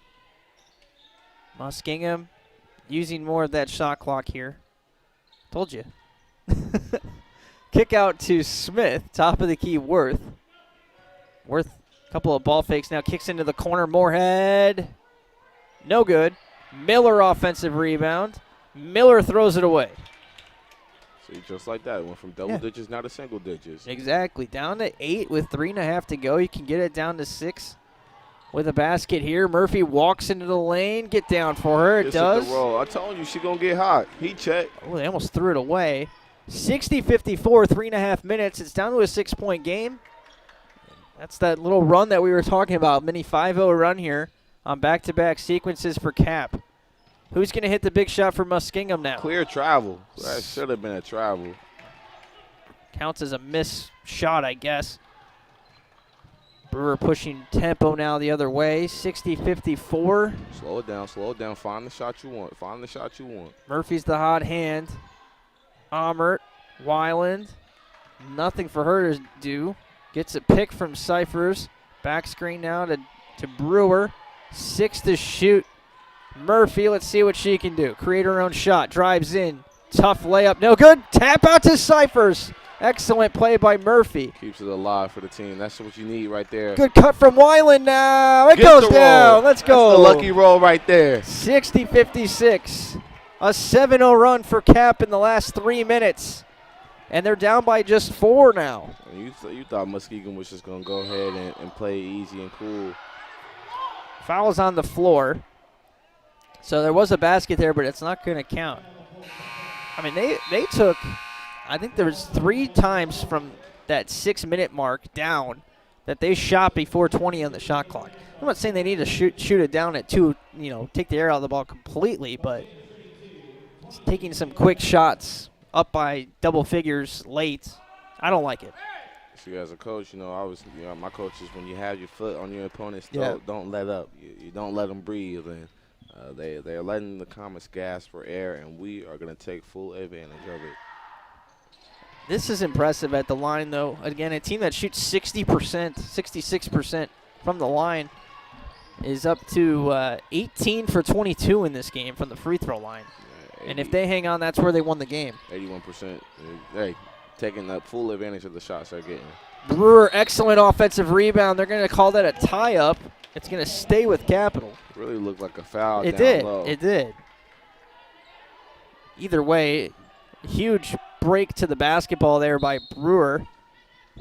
Muskingum using more of that shot clock here. Told you. Kick out to Smith. Top of the key, Worth. Worth, a couple of ball fakes now. Kicks into the corner. Moorhead. No good. Miller offensive rebound. Miller throws it away.
See, just like that. It went from double digits now to single digits.
Exactly. Down to 8 with 3.5 to go. You can get it down to 6 with a basket here. Murphy walks into the lane. Get down for her. It does.
The roll. I told you she's going to get hot. Heat check.
Oh, they almost threw it away. 60-54, 3.5 minutes. It's down to a 6-point game. That's that little run that we were talking about. Mini 5-0 run here on back-to-back sequences for Cap. Who's going to hit the big shot for Muskingum now?
Clear travel. That should have been a travel.
Counts as a miss shot, I guess. Brewer pushing tempo now the other way. 60-54.
Slow it down, slow it down. Find the shot you want. Find the shot you want.
Murphy's the hot hand. Amert, Weiland. Nothing for her to do. Gets a pick from Cyphers. Back screen now to Brewer. 6 to shoot. Murphy, let's see what she can do. Create her own shot. Drives in. Tough layup. No good. Tap out to Cyphers. Excellent play by Murphy.
Keeps it alive for the team. That's what you need right there.
Good cut from Weiland now. It goes down. Let's go.
That's the lucky roll right there.
60-56. A 7-0 run for Cap in the last 3 minutes. And they're down by just 4 now.
You thought Muskingum was just going to go ahead and play easy and cool.
Foul's on the floor. So there was a basket there, but it's not going to count. I mean, they took, I think there was 3 times from that 6-minute mark down that they shot before 20 on the shot clock. I'm not saying they need to shoot it down at 2, take the air out of the ball completely, but taking some quick shots up by double figures late, I don't like it.
See, as a coach, my coach is when you have your foot on your opponent's throat, don't let up. You don't let them breathe. And they're letting the Comets gasp for air, and we are going to take full advantage of it.
This is impressive at the line, though. Again, a team that shoots 60%, 66% from the line is up to 18 for 22 in this game from the free throw line. Yeah, and if they hang on, that's where they won the game.
81%. Hey, taking up full advantage of the shots they're getting.
Brewer, excellent offensive rebound. They're going to call that a tie-up. It's going to stay with Capital.
It really looked like a foul
down low. It did. Either way, huge break to the basketball there by Brewer,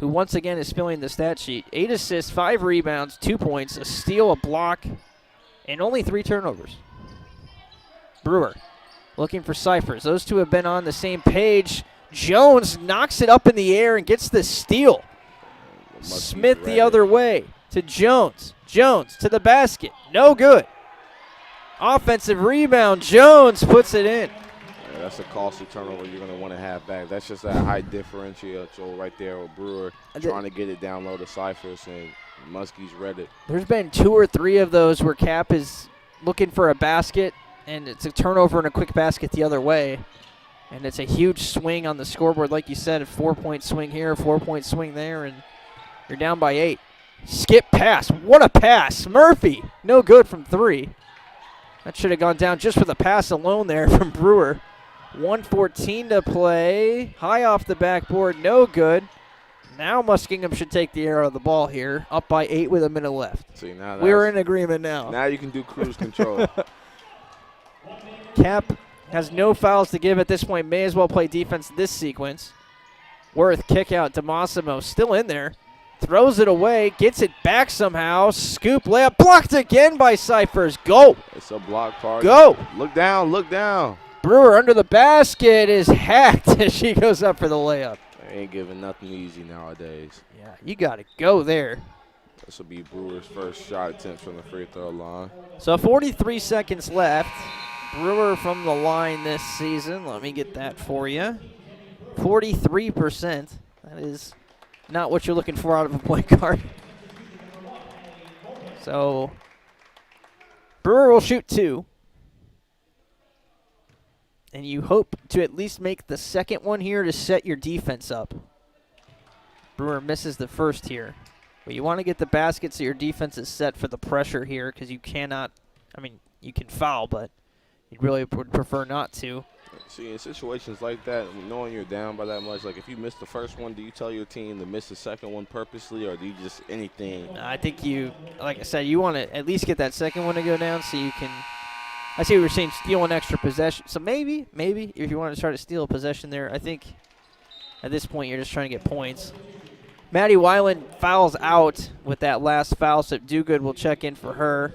who once again is filling the stat sheet. 8 assists, 5 rebounds, 2 points, a steal, a block, and only 3 turnovers. Brewer looking for Cyphers. Those two have been on the same page. Jones knocks it up in the air and gets the steal. Smith the other way to Jones. Jones to the basket. No good. Offensive rebound. Jones puts it in.
Yeah, that's a costly turnover you're going to want to have back. That's just a high differential right there with Brewer trying to get it down low to Cyphers, and Muskie's read it.
There's been 2 or 3 of those where Cap is looking for a basket, and it's a turnover and a quick basket the other way. And it's a huge swing on the scoreboard. Like you said, a 4-point swing here, a 4-point swing there, and you're down by 8. Skip pass. What a pass. Murphy, no good from 3. That should have gone down just for the pass alone there from Brewer. 1:14 to play. High off the backboard, no good. Now Muskingum should take the air out of the ball here. Up by 8 with a minute left.
See, now
we're in agreement now.
Now you can do cruise control.
Cap has no fouls to give at this point. May as well play defense this sequence. Worth, kick out. DeMassimo still in there. Throws it away. Gets it back somehow. Scoop layup. Blocked again by Cyphers. Go.
It's a block party.
Go.
Look down. Look down.
Brewer under the basket is hacked as she goes up for the layup.
They ain't giving nothing easy nowadays.
Yeah, you got to go there.
This will be Brewer's first shot attempt from the free throw line.
So 43 seconds left. Brewer from the line this season. Let me get that for you. 43%. That is not what you're looking for out of a point guard. So Brewer will shoot 2. And you hope to at least make the second one here to set your defense up. Brewer misses the first here. But you want to get the basket so your defense is set for the pressure here, because you cannot, I mean, you can foul, but you really would prefer not to.
See, in situations like that, knowing you're down by that much, like if you miss the first one, do you tell your team to miss the second one purposely, or do you just anything?
I think you, like I said, you want to at least get that second one to go down so you can, I see what you're saying, steal an extra possession. So maybe, if you want to try to steal a possession there, I think at this point you're just trying to get points. Maddie Weiland fouls out with that last foul, so Duguid will check in for her.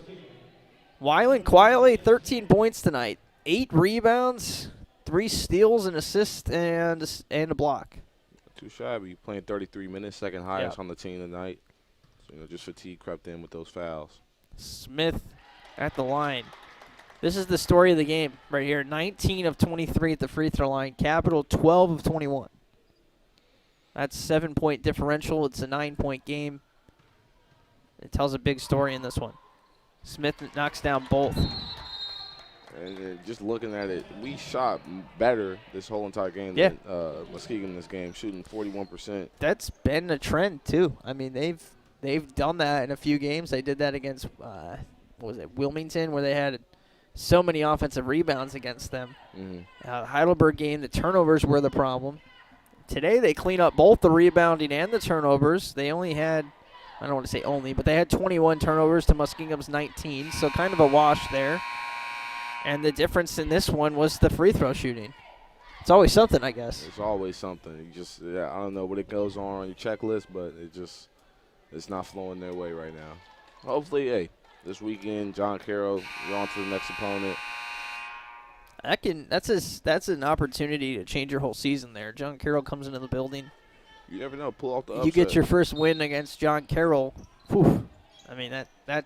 Weiland quietly 13 points tonight. 8 rebounds, 3 steals, an assist, and a block.
Too shabby. Playing 33 minutes, second highest on the team tonight. So, just fatigue crept in with those fouls.
Smith at the line. This is the story of the game right here. 19 of 23 at the free throw line. Capital 12 of 21. That's 7-point differential. It's a 9-point game. It tells a big story in this one. Smith knocks down both.
And just looking at it, we shot better this whole entire game than Muskingum this game, shooting 41%.
That's been a trend too. I mean, they've done that in a few games. They did that against what was it, Wilmington, where they had so many offensive rebounds against them. Heidelberg game, the turnovers were the problem. Today they clean up both the rebounding and the turnovers. They only had, I don't want to say only, but they had 21 turnovers to Muskingum's 19, so kind of a wash there. And the difference in this one was the free throw shooting. It's always something, I guess.
It's always something. You just, I don't know what it goes on your checklist, but it's not flowing their way right now. Hopefully, this weekend, John Carroll, you're on to the next opponent.
That's an opportunity to change your whole season there. John Carroll comes into the building.
You never know. Pull off the upset.
You get your first win against John Carroll. Whew. I mean, that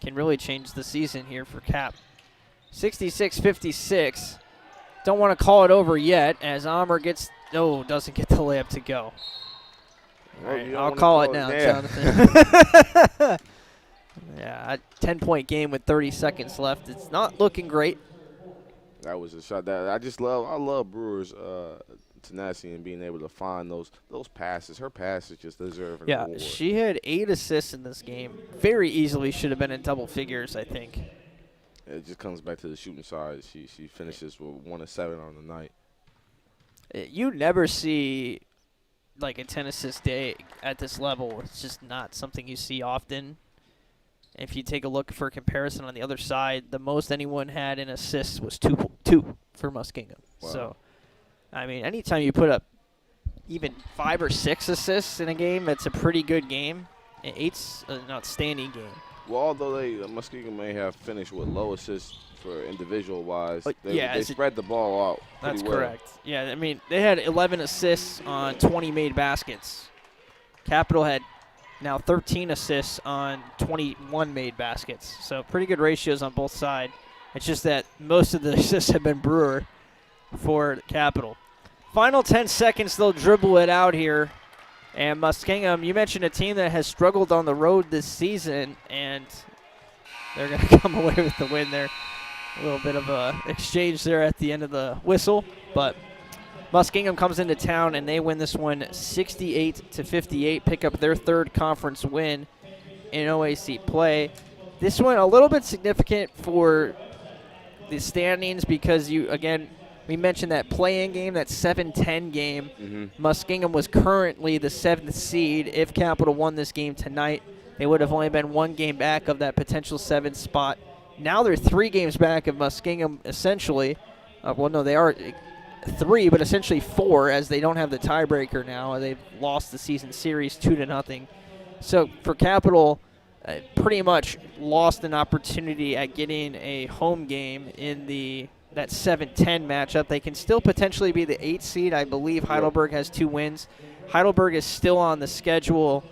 can really change the season here for Cap. 66-56. Don't want to call it over yet as Amr doesn't get the layup to go. All right, I'll call it now, Jonathan. Yeah, a 10-point game with 30 seconds left. It's not looking great.
That was a shot that I love Brewer's tenacity and being able to find those passes. Her passes just deserve an award.
She had 8 assists in this game. Very easily should have been in double figures, I think.
It just comes back to the shooting side. She finishes with 1 of 7 on the night.
You never see like a 10-assist day at this level. It's just not something you see often. If you take a look for comparison on the other side, the most anyone had in assists was two for Muskingum.
Wow.
So, I mean, anytime you put up even 5 or 6 assists in a game, it's a pretty good game. 8's an outstanding game.
Well, although Muskingum may have finished with low assists for individual-wise, they spread the ball out pretty well.
That's correct. Yeah, I mean, they had 11 assists on 20 made baskets. Capital had now 13 assists on 21 made baskets. So pretty good ratios on both sides. It's just that most of the assists have been Brewer for Capital. Final 10 seconds, they'll dribble it out here. And Muskingum, you mentioned a team that has struggled on the road this season, and they're going to come away with the win there. A little bit of a exchange there at the end of the whistle, but Muskingum comes into town and they win this one 68-58, pick up their third conference win in OAC play. This one a little bit significant for the standings because we mentioned that play-in game, that 7-10 game.
Mm-hmm.
Muskingum was currently the 7th seed. If Capital won this game tonight, they would have only been one game back of that potential 7th spot. Now they're 3 games back of Muskingum, essentially. They are 3, but essentially 4, as they don't have the tiebreaker now. They've lost the season series 2-0. So for Capital, pretty much lost an opportunity at getting a home game in that 7-10 matchup. They can still potentially be the 8th seed. I believe Heidelberg has 2 wins. Heidelberg is still on the schedule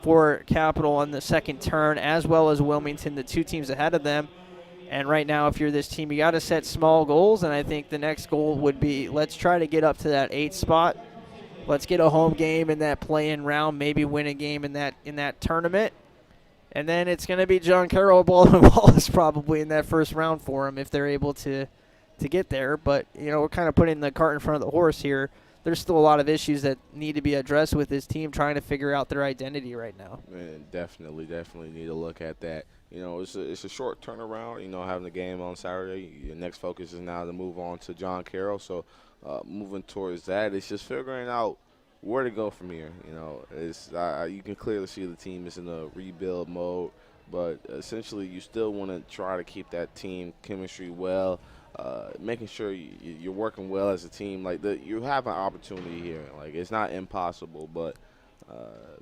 for Capital on the second turn, as well as Wilmington, the 2 teams ahead of them. And right now, if you're this team, you got to set small goals, and I think the next goal would be let's try to get up to that 8th spot. Let's get a home game in that play-in round, maybe win a game in that tournament. And then it's going to be John Carroll, Baldwin Wallace probably in that first round for them if they're able to get there. But, we're kind of putting the cart in front of the horse here. There's still a lot of issues that need to be addressed with this team trying to figure out their identity right now.
Man, definitely need to look at that. It's a short turnaround, having the game on Saturday. Your next focus is now to move on to John Carroll. So moving towards that, it's just figuring out where to go from here. You can clearly see the team is in a rebuild mode, but essentially you still want to try to keep that team chemistry well, making sure you're working well as a team. You have an opportunity here. It's not impossible, but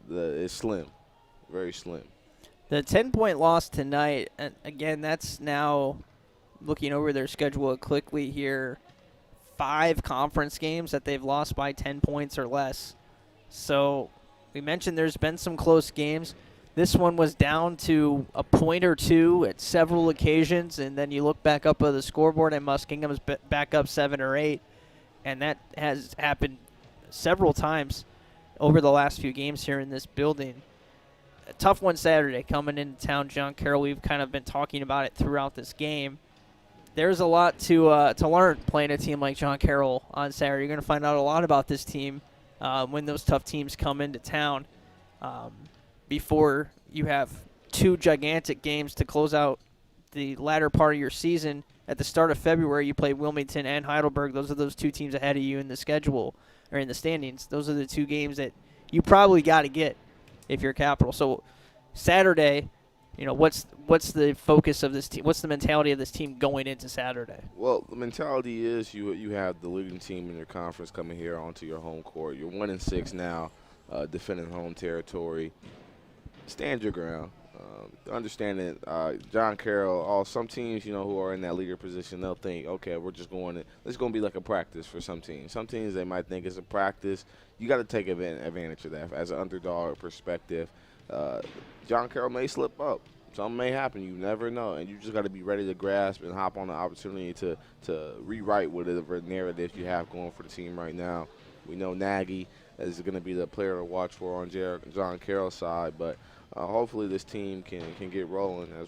it's slim, very slim.
The 10-point loss tonight, and again, that's now looking over their schedule quickly here, 5 conference games that they've lost by 10 points or less. So we mentioned there's been some close games. This one was down to a point or 2 at several occasions, and then you look back up at the scoreboard and Muskingum's back up 7 or 8, and that has happened several times over the last few games here in this building. A tough one Saturday coming into town, John Carroll. We've kind of been talking about it throughout this game. There's a lot to learn playing a team like John Carroll on Saturday. You're going to find out a lot about this team when those tough teams come into town before you have 2 gigantic games to close out the latter part of your season. At the start of February, you play Wilmington and Heidelberg. Those are those 2 teams ahead of you in the schedule or in the standings. Those are the 2 games that you probably got to get if you're Capital. So Saturday, what's the focus of this team? What's the mentality of this team going into Saturday?
Well, the mentality is you have the leading team in your conference coming here onto your home court. You're 1-6 now, defending home territory. Stand your ground. Understand that John Carroll, some teams, who are in that leader position, they'll think, okay, we're just going to – this is going to be like a practice for some teams. Some teams, they might think it's a practice. You got to take advantage of that as an underdog perspective. John Carroll may slip up. Something may happen. You never know. And you just got to be ready to grasp and hop on the opportunity to rewrite whatever narrative you have going for the team right now. We know Nagy is going to be the player to watch for on John Carroll's side, but hopefully this team can get rolling as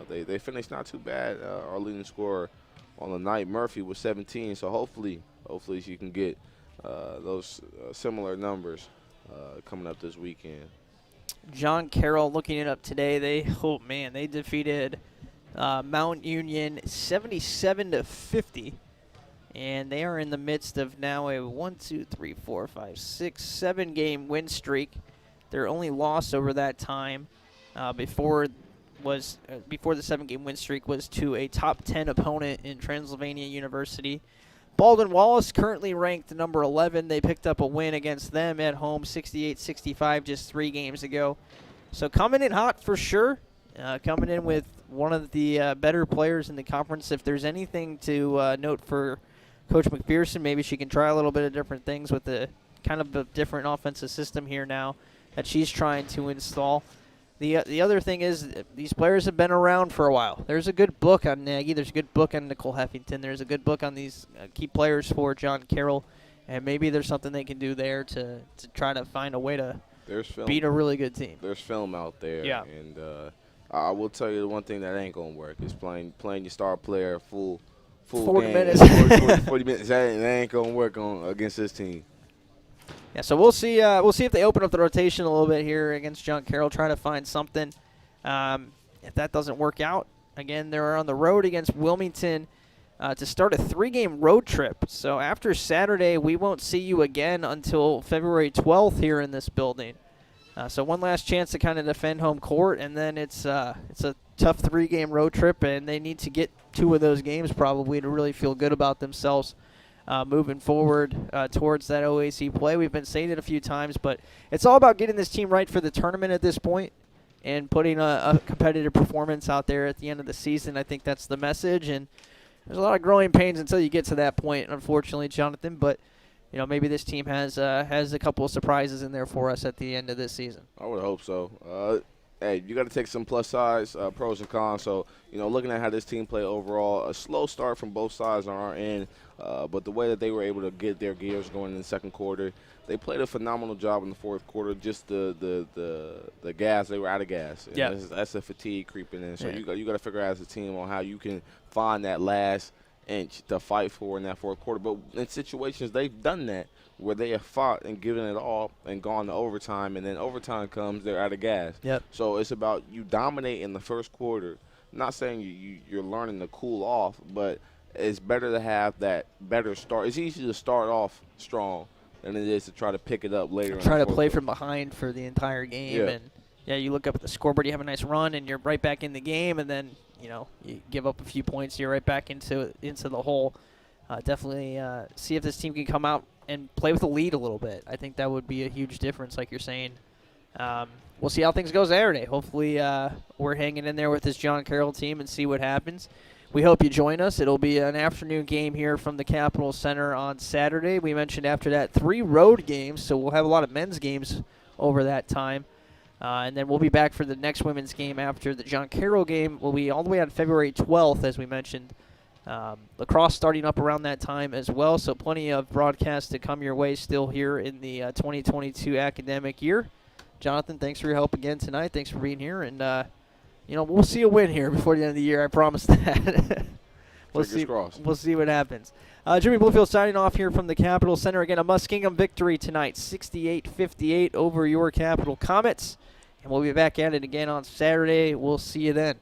they finished not too bad. Our leading scorer on the night, Murphy, was 17, so hopefully she can get those similar numbers coming up this weekend.
John Carroll, looking it up today, they defeated Mount Union 77-50, and they are in the midst of now a 7-game win streak. Their only loss over that time before the 7-game win streak was to a top 10 opponent in Transylvania University. Baldwin Wallace currently ranked number 11. They picked up a win against them at home, 68-65, just 3 games ago. So coming in hot for sure. coming in with one of the better players in the conference. If there's anything to note for Coach McPherson, maybe she can try a little bit of different things with the kind of a different offensive system here now that she's trying to install. The other thing is these players have been around for a while. There's a good book on Nagy. There's a good book on Nicole Heffington. There's a good book on these key players for John Carroll. And maybe there's something they can do there to try to find a way to beat a really good team.
There's film out there.
Yeah.
And I will tell you the one thing that ain't going to work is playing your star player full
40
game.
minutes.
40 minutes. That ain't going to work against this team.
Yeah, so we'll see. We'll see if they open up the rotation a little bit here against John Carroll, try to find something. If that doesn't work out, again, they're on the road against Wilmington to start a 3-game road trip. So after Saturday, we won't see you again until February 12th here in this building. So one last chance to kind of defend home court, and then it's a tough 3-game road trip, and they need to get 2 of those games probably to really feel good about themselves. Moving forward towards that OAC play. We've been saying it a few times, but it's all about getting this team right for the tournament at this point and putting a competitive performance out there at the end of the season. I think that's the message, and there's a lot of growing pains until you get to that point, unfortunately, Jonathan, but maybe this team has a couple of surprises in there for us at the end of this season.
I would hope so. Hey, you got to take some plus sides, pros and cons. So, looking at how this team played overall, a slow start from both sides on our end, but the way that they were able to get their gears going in the second quarter, they played a phenomenal job in the fourth quarter. Just the gas, they were out of gas.
Yeah,
that's the fatigue creeping in. So you got to figure out as a team on how you can find that last inch to fight for in that fourth quarter. But in situations, they've done that, where they have fought and given it all and gone to overtime, and then overtime comes, they're out of gas.
Yep.
So it's about you dominate in the first quarter. I'm not saying you're learning to cool off, but it's better to have that better start. It's easy to start off strong than it is to try to pick it up later.
Try to play from behind for the entire game.
Yeah.
And you look up at the scoreboard, you have a nice run, and you're right back in the game, and then you give up a few points, you're right back into the hole. Definitely see if this team can come out and play with a lead a little bit. I think that would be a huge difference, like you're saying. We'll see how things go Saturday. Hopefully we're hanging in there with this John Carroll team and see what happens. We hope you join us. It'll be an afternoon game here from the Capitol Center on Saturday. We mentioned after that 3 road games, so we'll have a lot of men's games over that time. And then we'll be back for the next women's game after the John Carroll game. Will be all the way on February 12th, as we mentioned. Lacrosse starting up around that time as well, so plenty of broadcasts to come your way still here in the 2022 academic year. Jonathan, thanks for your help again tonight. Thanks for being here, and we'll see a win here before the end of the year. I promise that. We'll see what happens. Jimmy Bluefield signing off here from the Capitol Center. Again, a Muskingum victory tonight, 68-58 over your Capitol Comets, and we'll be back at it again on Saturday. We'll see you then.